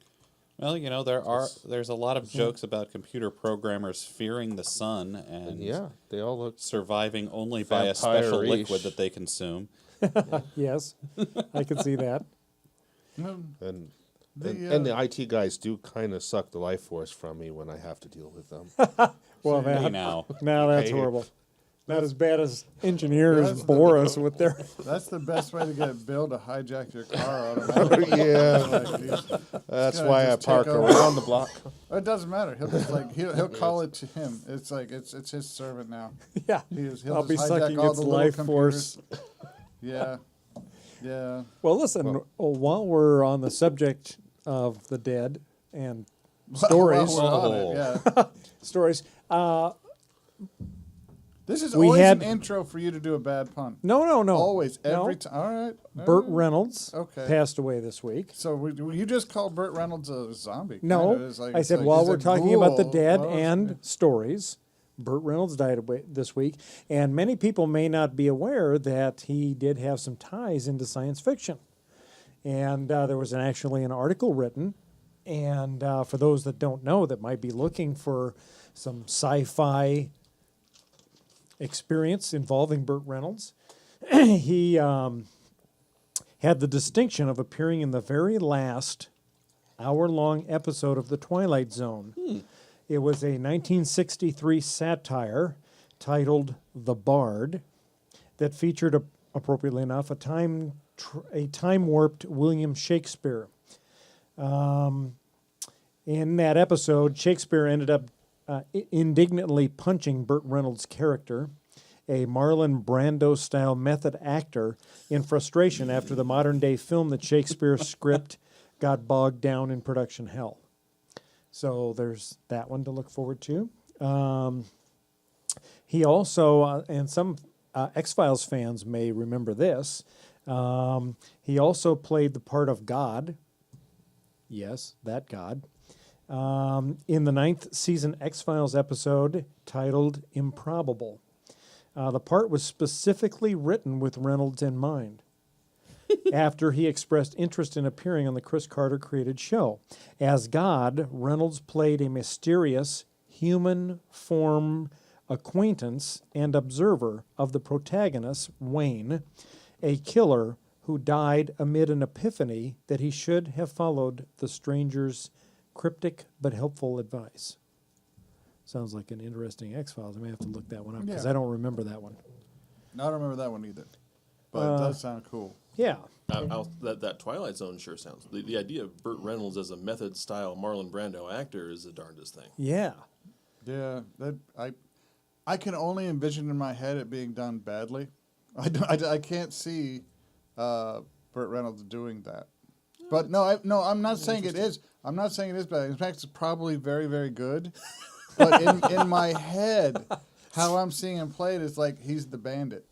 Well, there's a lot of jokes about computer programmers fearing the sun and Yeah, they all look surviving only by a special vampire-ish. liquid that they consume. Yes, I can see that. and the IT guys do kind of suck the life force from me when I have to deal with them. Well, Hey, now. that's Hey. horrible. Not as bad as engineers bore us with their... That's the best way to get Bill to hijack your car automatically. That's gonna why I just take park over. around the block. It doesn't matter. He'll just he'll call it to him. It's like it's his servant now. Yeah, He'll I'll be just hijack sucking all its the little life computers. force. Yeah. Well, listen, while we're on the subject of the dead and stories, While we're on it, yeah. stories, This is We always had- an intro for you to do a bad pun. no. Always, every No. time. All right. Burt Reynolds Okay. passed away this week. So you just called Burt Reynolds a zombie? No, kinda. It's like- I it's said like while he's we're a talking about the ghoul. dead Oh, and stories, Burt Reynolds died this week, and many people may not be aware that he did have some ties into science fiction. And there was actually an article written, and for those that don't know, that might be looking for some sci-fi experience involving Burt Reynolds. He had the distinction of appearing in the very last hour-long episode of The Twilight Zone. It was a 1963 satire titled The Bard that featured, appropriately enough, a time-warped William Shakespeare. In that episode, Shakespeare ended up indignantly punching Burt Reynolds' character, a Marlon Brando-style method actor, in frustration after the modern-day film that Shakespeare's script got bogged down in production hell. So there's that one to look forward to. He also, and some X-Files fans may remember this, he also played the part of God. Yes, that God. In the 9th season X-Files episode titled Improbable. The part was specifically written with Reynolds in mind after he expressed interest in appearing on the Chris Carter-created show. As God, Reynolds played a mysterious human form acquaintance and observer of the protagonist, Wayne, a killer who died amid an epiphany that he should have followed the stranger's cryptic but helpful advice. Sounds like an interesting X-Files. I may have to look that one up because Yeah. I don't remember that one. I don't remember that one either. But it does sound cool. Yeah. That Twilight Zone sure sounds. The idea of Burt Reynolds as a method-style Marlon Brando actor is the darndest thing. Yeah. Yeah, I can only envision in my head it being done badly. I can't see Burt Reynolds doing that. But I'm not saying it is. I'm not saying it is bad. In fact, it's probably very, very good. But in my head, how I'm seeing him play it is like he's the bandit.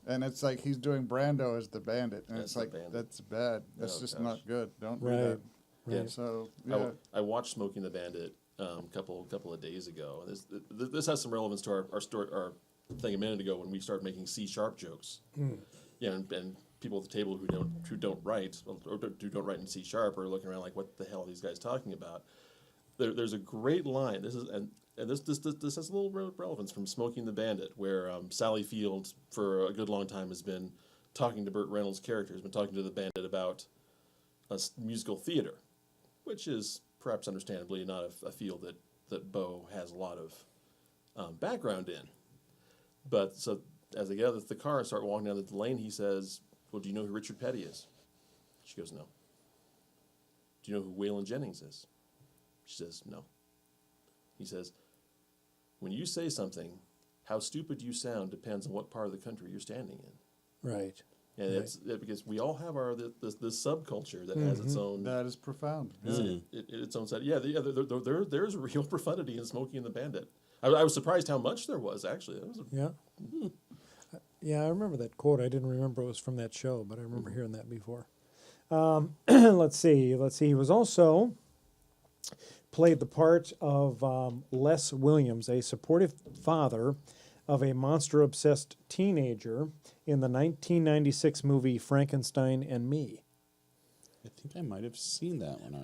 And it's like he's doing Brando as the bandit. And As it's the like, bandit. that's bad. That's Oh, just gosh. not good. Don't Right. do that. Yeah. So, yeah. I watched Smoking the Bandit couple of days ago. This has some relevance to our story, our thing a minute ago when we started making C# jokes. Yeah, and people at the table who don't write or who don't write in C# are looking around like, what the hell are these guys talking about? There's a great line. This has a little relevance from Smoking the Bandit, where Sally Field for a good long time has been talking to Burt Reynolds' character, has been talking to the bandit about musical theater, which is perhaps understandably not a field that Bo has a lot of background in. But so as they get out of the car and start walking down the lane, he says, "Well, do you know who Richard Petty is?" She goes, "No." "Do you know who Waylon Jennings is?" She says, "No." He says, "When you say something, how stupid you sound depends on what part of the country you're standing in." Right. And Right. it's because we all have this subculture that has its own That is profound. its own side. Yeah, there's real profundity in Smokey and the Bandit. I was surprised how much there was, actually. That was Yeah. Yeah, I remember that quote. I didn't remember it was from that show, but I remember hearing that before. Let's see. He was also played the part of Les Williams, a supportive father of a monster-obsessed teenager in the 1996 movie Frankenstein and Me. I think I might have seen that when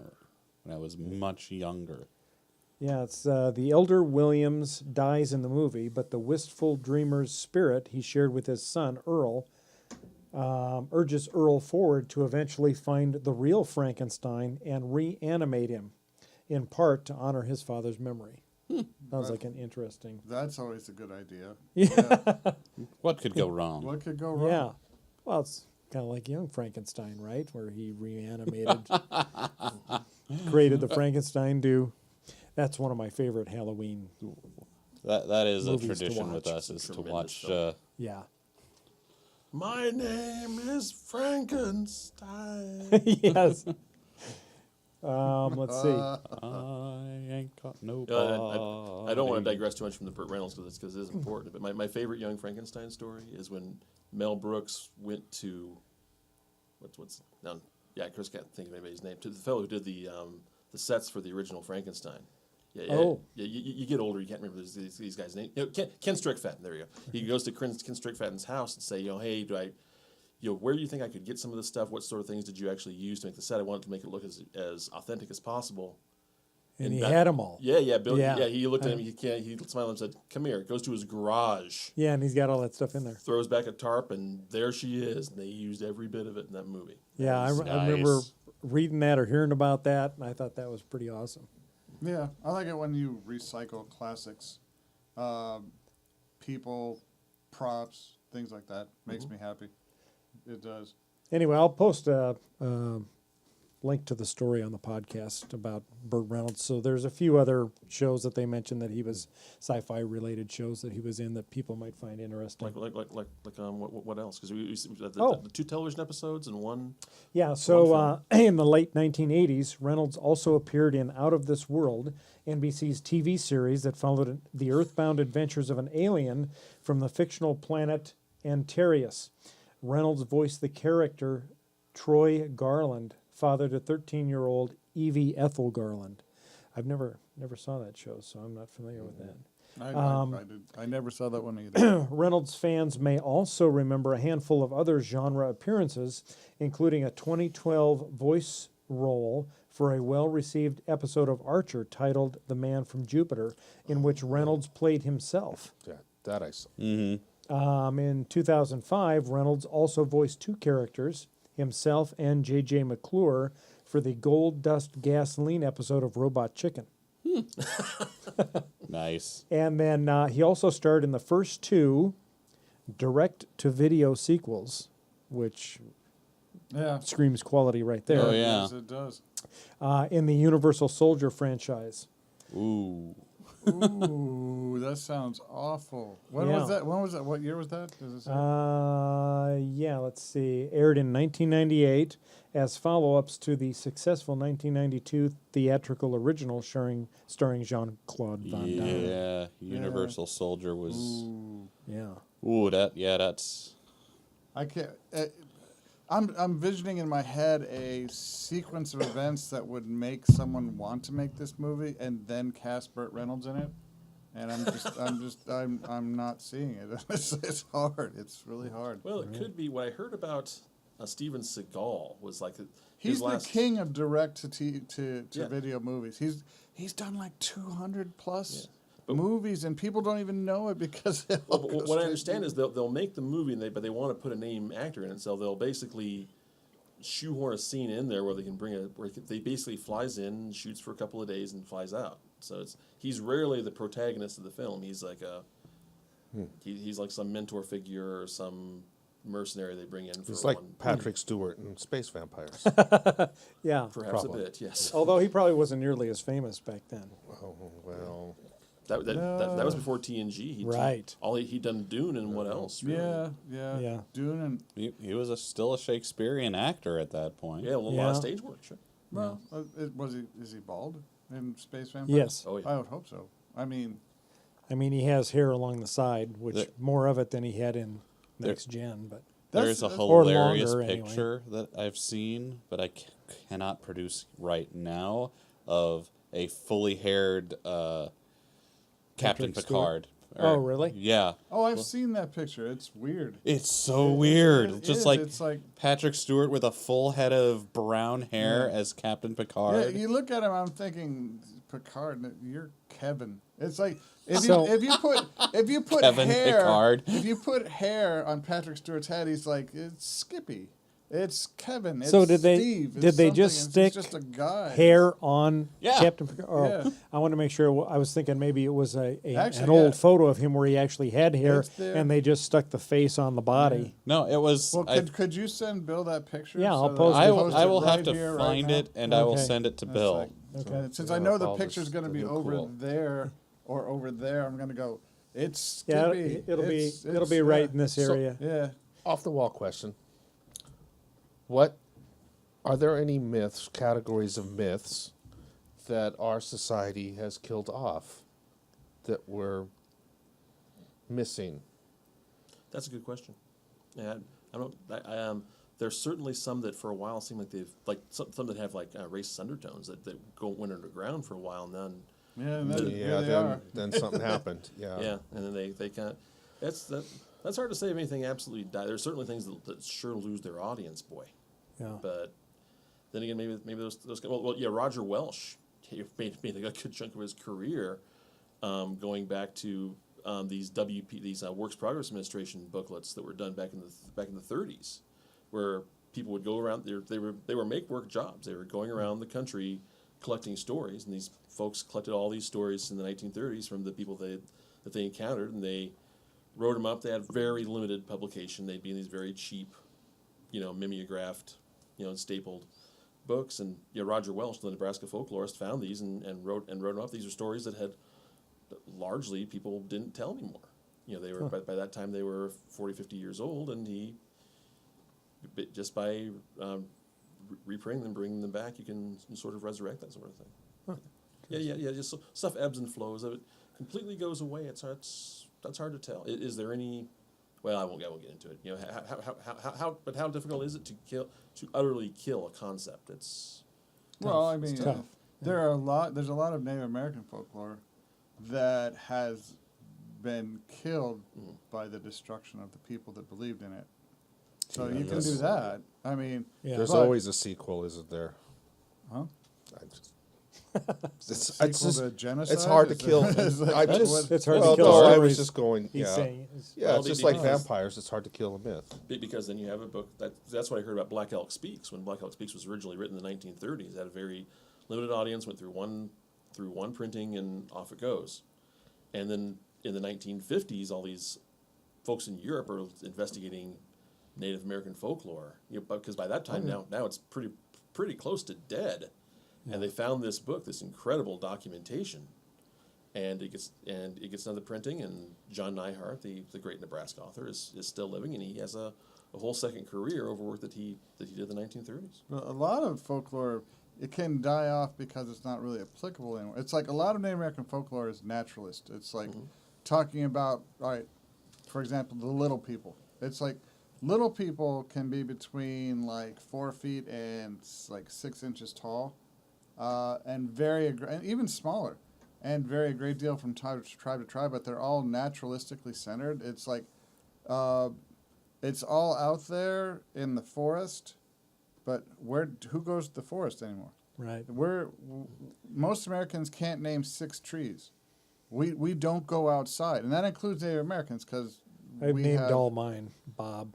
I was much younger. Yeah, it's the elder Williams dies in the movie, but the wistful dreamer's spirit he shared with his son, Earl, urges Earl forward to eventually find the real Frankenstein and reanimate him, in part to honor his father's memory. Sounds like an interesting... That's always a good idea. What could go wrong? What could go wrong? Yeah. Well, it's kind of like young Frankenstein, right? Where he reanimated, created the Frankenstein to... That's one of my favorite Halloween. That is a Movies to tradition with watch. us, is to Tremendous watch... film. Yeah. My name is Frankenstein. Yes. Let's see. I ain't got no I don't want to digress too much from the Burt Reynolds because it is important. But my favorite Young Frankenstein story is when Mel Brooks went to Chris can't think of anybody's name, to the fellow who did the sets for the original Frankenstein. Yeah, you get older, you can't remember these guys' names. Ken Strickfatten, there you go. He goes to Ken Strickfatten's house and say, hey, where do you think I could get some of this stuff? What sort of things did you actually use to make the set? I wanted to make it look as authentic as possible. And he had them all. Yeah. Bill. Yeah. Yeah. He looked at him. He smiled and said, "Come here." Goes to his garage. Yeah, and he's got all that stuff in there. Throws back a tarp, and there she is. And they used every bit of it in that movie. Yeah, I remember reading that or hearing about that, and I thought that was pretty awesome. Yeah, I like it when you recycle classics, people, props, things like that. Makes me happy. It does. Anyway, I'll post a link to the story on the podcast about Burt Reynolds. So there's a few other shows that they mentioned that he was sci-fi related shows that he was in that people might find interesting. What else? Because we the 2 television episodes and one. Yeah, so in the late 1980s, Reynolds also appeared in Out of This World, NBC's TV series that followed the earthbound adventures of an alien from the fictional planet Antares. Reynolds voiced the character Troy Garland, father to 13-year-old Evie Ethel Garland. I've never saw that show, so I'm not familiar with that. I never saw that one either. Reynolds fans may also remember a handful of other genre appearances, including a 2012 voice role for a well-received episode of Archer titled The Man from Jupiter, in which Reynolds played himself. Yeah, that I saw. In 2005, Reynolds also voiced 2 characters, himself and J.J. McClure, for the Gold Dust Gasoline episode of Robot Chicken. Nice. And then he also starred in the first 2 direct-to-video sequels, which Yeah. screams quality right there. Oh, yeah. Yes, it does. In the Universal Soldier franchise. Ooh. Ooh, that sounds awful. When was Yeah. that? When was that? What year was that? Does it say? Yeah, let's see. Aired in 1998 as follow-ups to the successful 1992 theatrical original starring Jean-Claude Van Damme. Yeah. Universal Soldier was. Ooh. Yeah. Ooh, that's. I can't. I'm visioning in my head a sequence of events that would make someone want to make this movie and then cast Burt Reynolds in it, and I'm not seeing it. It's hard. It's really hard. Well, it could be what I heard about Steven Seagal was like. He's the king of direct to Yeah. video movies. He's done like 200 plus movies, and people don't even know it because What I understand is they'll make the movie, but they want to put a name actor in it, so they'll basically shoehorn a scene in there where they can where they basically flies in, shoots for a couple of days, and flies out. So he's rarely the protagonist of the film. He's like he's like some mentor figure or some mercenary they bring in for It's like one. Patrick Stewart in Space Vampires. Yeah. Perhaps Probably. a bit, yes. Although he probably wasn't nearly as famous back then. Oh, well. That was before TNG. Right. He'd done Dune and what else? Really? Yeah. Dune and He was still a Shakespearean actor at that point. Yeah, a lot of stage work. Sure. well, is he bald in Space Vampires? Yes. Oh yeah. I would hope so. I mean, he has hair along the side, which The- more of it than he had in Next Gen. But There's a or hilarious longer, anyway. picture that I've seen, but I cannot produce right now, of a fully haired Captain Patrick Picard. Oh, really? Yeah. I've seen that picture. It's weird. It's so weird. It Just is. like It's like Patrick Stewart with a full head of brown hair as Captain Picard. yeah, you look at him. I'm thinking Picard. You're Kevin. It's like if you put Kevin hair Picard. if you put hair on Patrick Stewart's head, he's like it's Skippy. It's Kevin. It's So did they Steve. did it's they something. just It's stick just a guy. hair on Yeah. Captain Picard? Oh, Yeah. I want to make sure. I was thinking maybe it was Actually, an old yeah. photo of him where he actually had hair, It's there. and they just stuck the face on the body. No, it was. Well, I, could you send Bill that picture? Yeah, I'll that post we it. I will, post I it will have right to here, right find now? it, and I will Okay. send it to That's Bill. like- Okay. Since Yeah, I know the all picture's this- going to the be new over cool. there or over there, I'm going to go. It's Yeah, Skippy. it'll It's- be right in this So- area. Yeah. Off the wall question. What are there any myths, categories of myths that our society has killed off that we're missing? That's a good question. Yeah, I don't. There's certainly some that for a while seem like they've some that have like racist undertones that went underground for a while and then Yeah, and then, Yeah, they then, are. then something happened. Yeah. yeah, and then they kind of that's hard to say if anything absolutely died. There's certainly things that sure lose their audience, boy. Yeah. But then again, maybe those Roger Welsh made a good chunk of his career, going back to these Works Progress Administration booklets that were done back in the 30s, where people would go around. They were make work jobs. They were going around the country collecting stories, and these folks collected all these stories in the 1930s from the people that they encountered, and they wrote them up. They had very limited publication. They'd be in these very cheap, mimeographed, stapled books. And Roger Welch, the Nebraska folklorist, found these and wrote them up. These are stories that largely people didn't tell anymore. They were by that time they were 40, 50 years old, and he just by reprinting them, bringing them back, you can sort of resurrect that sort of thing. Huh. Yeah. Just stuff ebbs and flows. If it completely goes away, that's hard to tell. Is there any? Well, I won't get into it. How difficult is it to utterly kill a concept? It's well, I mean, it's tough. there's a lot of Native American folklore that has been killed by the destruction of the people that believed in it. So you can do that. I mean, there's always a sequel, isn't there? Huh? It's just to genocide? it's hard to kill. It's hard to kill I stories. was just going. He's Yeah, saying, it's just like vampires. It's hard to kill a myth. Because then you have a book that's what I heard about Black Elk Speaks. When Black Elk Speaks was originally written in the 1930s, it had a very limited audience, went through one printing, and off it goes. And then in the 1950s, all these folks in Europe are investigating Native American folklore, because by that time now it's pretty close to dead. And they found this book, this incredible documentation, and it gets another printing. And John Neihart, the great Nebraska author, is still living, and he has a whole second career over work that he did in the 1930s. Well, a lot of folklore, it can die off because it's not really applicable anymore. It's like a lot of Native American folklore is naturalist. It's like talking about, all right, for example, the little people. It's like little people can be between like 4 feet and like 6 inches tall. And and even smaller, and vary a great deal from tribe to tribe, but they're all naturalistically centered. It's like, it's all out there in the forest, but who goes to the forest anymore? right. Most Americans can't name 6 trees. We don't go outside, and that includes Native Americans, because I've named all mine, Bob.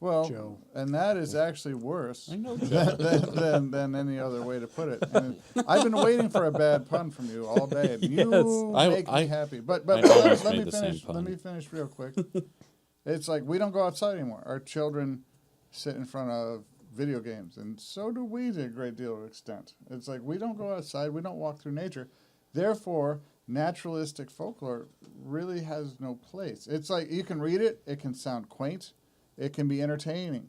Well, Joe. And that is actually worse I know than any other way to put it. And I've been waiting for a bad pun from you all day, and you make me happy. But I almost let made me the same finish. pun. Let me finish real quick. It's like we don't go outside anymore. Our children sit in front of video games, and so do we to a great deal of extent. It's like we don't go outside. We don't walk through nature. Therefore, naturalistic folklore really has no place. It's like you can read it. It can sound quaint. It can be entertaining,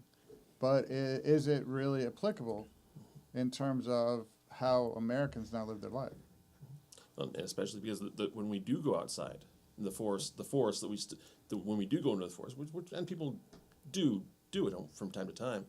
but is it really applicable in terms of how Americans now live their life? And especially because when we do go outside in the forest that when we do go into the forest, which and people do it from time to time,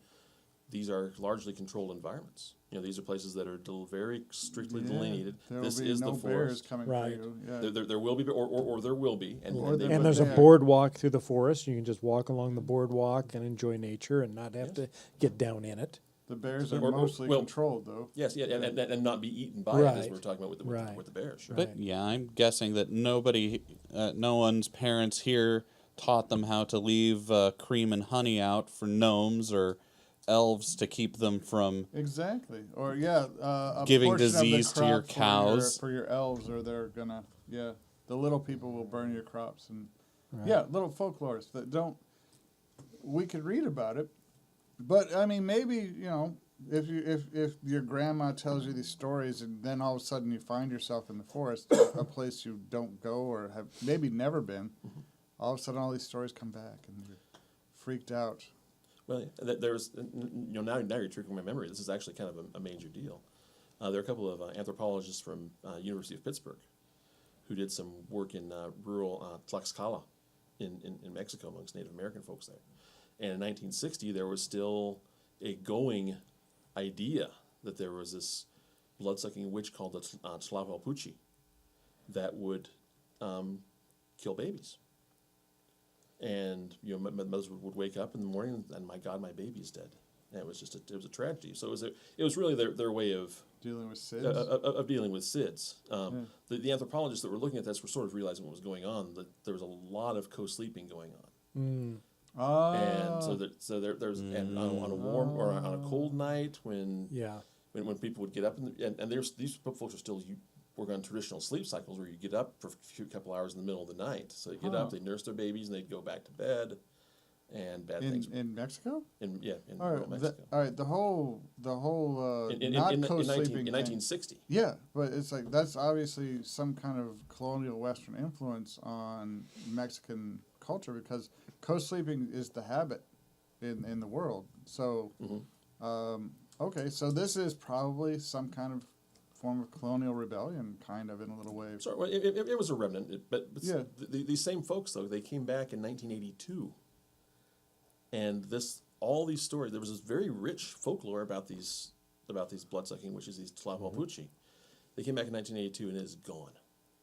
these are largely controlled environments. These are places that are very strictly delineated. This is no the bears forest. coming Right. for you. Yeah. There will be, or there will be, and And there's a boardwalk through the forest. You can just walk along the boardwalk and enjoy nature and not have to get down in it. The bears are Or- mostly well, controlled, though. yes, yeah, and not be eaten by it, as Right. we were talking about with the bears. Sure. But yeah, I'm guessing that no one's parents here taught them how to leave cream and honey out for gnomes or elves to keep them from Exactly. Or a giving portion of the disease to your crop cows. for your elves, or they're gonna the little people will burn your crops, and Right. little folklorists that don't. We could read about it, but I mean maybe if your grandma tells you these stories and then all of a sudden you find yourself in the forest, a place you don't go or have maybe never been, all of a sudden all these stories come back and you're freaked out. Well, there's now you're triggering my memory. This is actually kind of a major deal. There are a couple of anthropologists from University of Pittsburgh who did some work in rural Tlaxcala in Mexico amongst Native American folks there. And in 1960, there was still a going idea that there was this blood-sucking witch called the Tlahuelpuchi that would kill babies. And mothers would wake up in the morning and my God, my baby is dead. And it was a tragedy. So it was really their way of Dealing with SIDS. Of dealing with SIDS. The anthropologists that were looking at this were sort of realizing what was going on. That there was a lot of co-sleeping going on. And so there's and on a warm or on a cold night when people would get up and these folks are still work on traditional sleep cycles where you get up for a couple hours in the middle of the night. So they get up, they nurse their babies, and they'd go back to bed. And bad things in Mexico. In all right, Mexico. All right, the whole in co-sleeping in 1960. Yeah, but it's like that's obviously some kind of colonial Western influence on Mexican culture because co-sleeping is the habit in the world. So, okay, so this is probably some kind of form of colonial rebellion, kind of in a little way. Sorry, well, it was a remnant, but yeah. These same folks though they came back in 1982. And all these stories, there was this very rich folklore about these blood-sucking witches, these Tlahuelpuchi. They came back in 1982 and it is gone.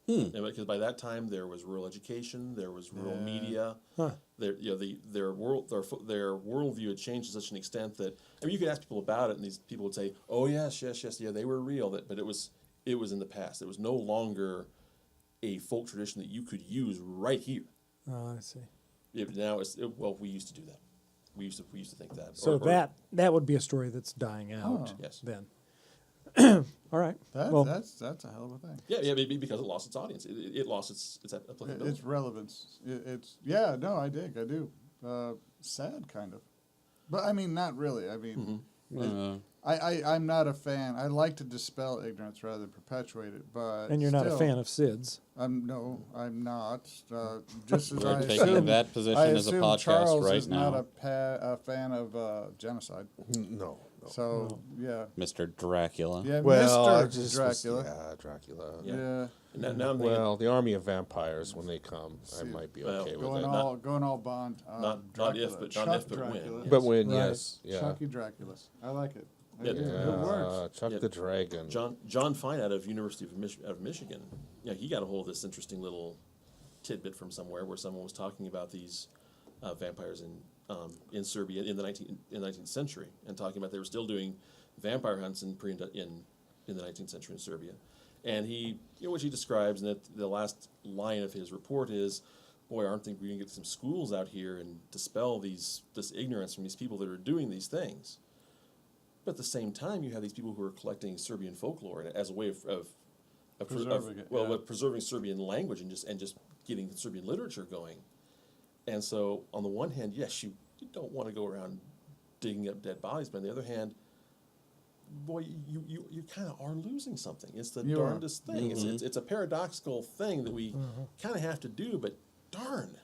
Because by that time there was rural education, there was rural media. Their worldview had changed to such an extent that you could ask people about it, and these people would say, "Oh yes, they were real." But it was in the past. It was no longer a folk tradition that you could use right here. Oh, I see. Now we used to do that. We used to think that. So that would be a story that's dying out. Yes. Then. All right. That's a hell of a thing. Yeah, maybe because it lost its audience. It lost its applicability. Its relevance. I do. Sad, kind of. But I mean, not really. I mean, I'm not a fan. I like to dispel ignorance rather than perpetuate it. But and you're not a fan of SIDS. No, I'm not. Just as We're taking that position as a podcast Charles right is now. not a fan of genocide. No. So yeah. Mr. Dracula. Yeah, Well, Mr. Dracula. Dracula. Yeah. Now the army of vampires when they come, I might be okay with it. Going all Bond. Not if, but Dracula. when. But when, Right. yes, yeah. Chucky Draculas. I like it. Yeah. It works. Chuck the Dragon. John Fine out of University of Michigan. Yeah, he got a hold of this interesting little tidbit from somewhere where someone was talking about these vampires in Serbia in the 19th century, and talking about they were still doing vampire hunts in the 19th century in Serbia, and which he describes, and that the last line of his report is, "Boy, aren't we going to get some schools out here and dispel this ignorance from these people that are doing these things?" But at the same time, you have these people who are collecting Serbian folklore as a way of preserving Serbian language and just getting Serbian literature going. And so, on the one hand, yes, you don't want to go around digging up dead bodies, but on the other hand, boy, you kind of are losing something. It's the darndest thing. It's a paradoxical thing that we kind of have to do, but darn.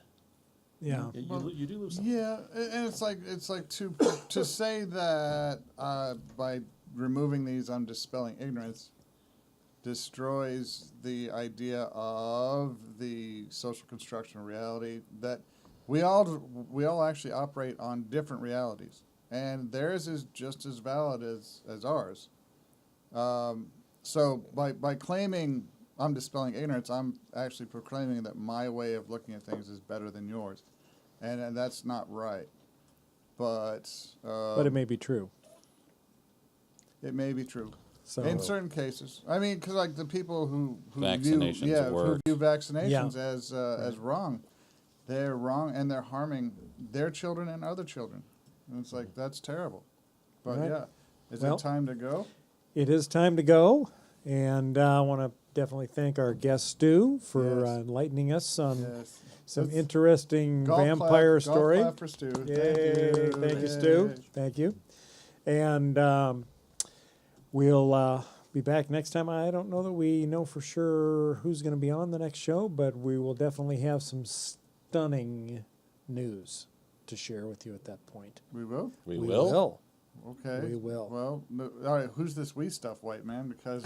Yeah, you do lose something. Yeah, and it's like to say that by removing these, I'm dispelling ignorance, destroys the idea of the social construction of reality that we all actually operate on different realities, and theirs is just as valid as ours. So by claiming I'm dispelling ignorance, I'm actually proclaiming that my way of looking at things is better than yours, and that's not right. But it may be true. It may be true. So in certain cases, I mean, because like the people who view vaccinations as wrong, they're wrong and they're harming their children and other children, and it's like that's terrible. But right. Is it time to go? It is time to go, and I want to definitely thank our guest Stu for enlightening us on some interesting vampire story. Golf clap for Stu. Yay. Thank you, Stu. Thank you. And we'll be back next time. I don't know that we know for sure who's going to be on the next show, but we will definitely have some stunning news to share with you at that point. We will? We will. Okay. We will. Well, all right. Who's this we stuff, white man? Because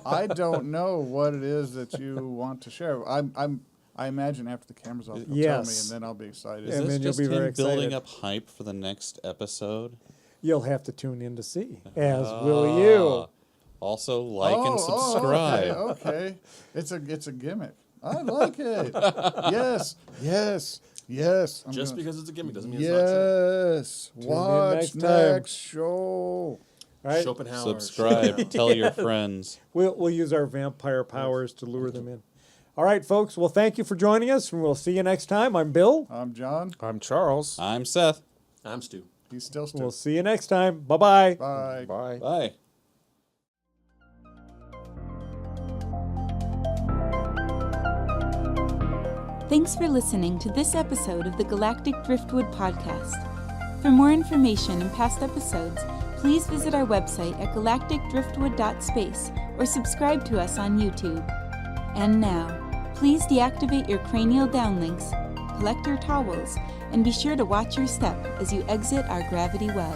I don't know what it is that you want to share. I imagine after the camera's off, you'll tell me, and then I'll be excited. Is this just him building up hype for the next episode? You'll have to tune in to see, as will you. Also, like and subscribe. Okay. It's a gimmick. I like it. Yes. Just because it's a gimmick doesn't mean it's not true. Yes. Watch next show. All right? Schopenhauer. Subscribe. Tell your friends. We'll use our vampire powers to lure them in. All right, folks. Well, thank you for joining us, and we'll see you next time. I'm Bill. I'm John. I'm Charles. I'm Seth. I'm Stu. He's still Stu. We'll see you next time. Bye-bye. Bye. Bye. Bye. Thanks for listening to this episode of the Galactic Driftwood Podcast. For more information and past episodes, please visit our website at galacticdriftwood.space or subscribe to us on YouTube. And now, please deactivate your cranial downlinks, collect your towels, and be sure to watch your step as you exit our gravity well.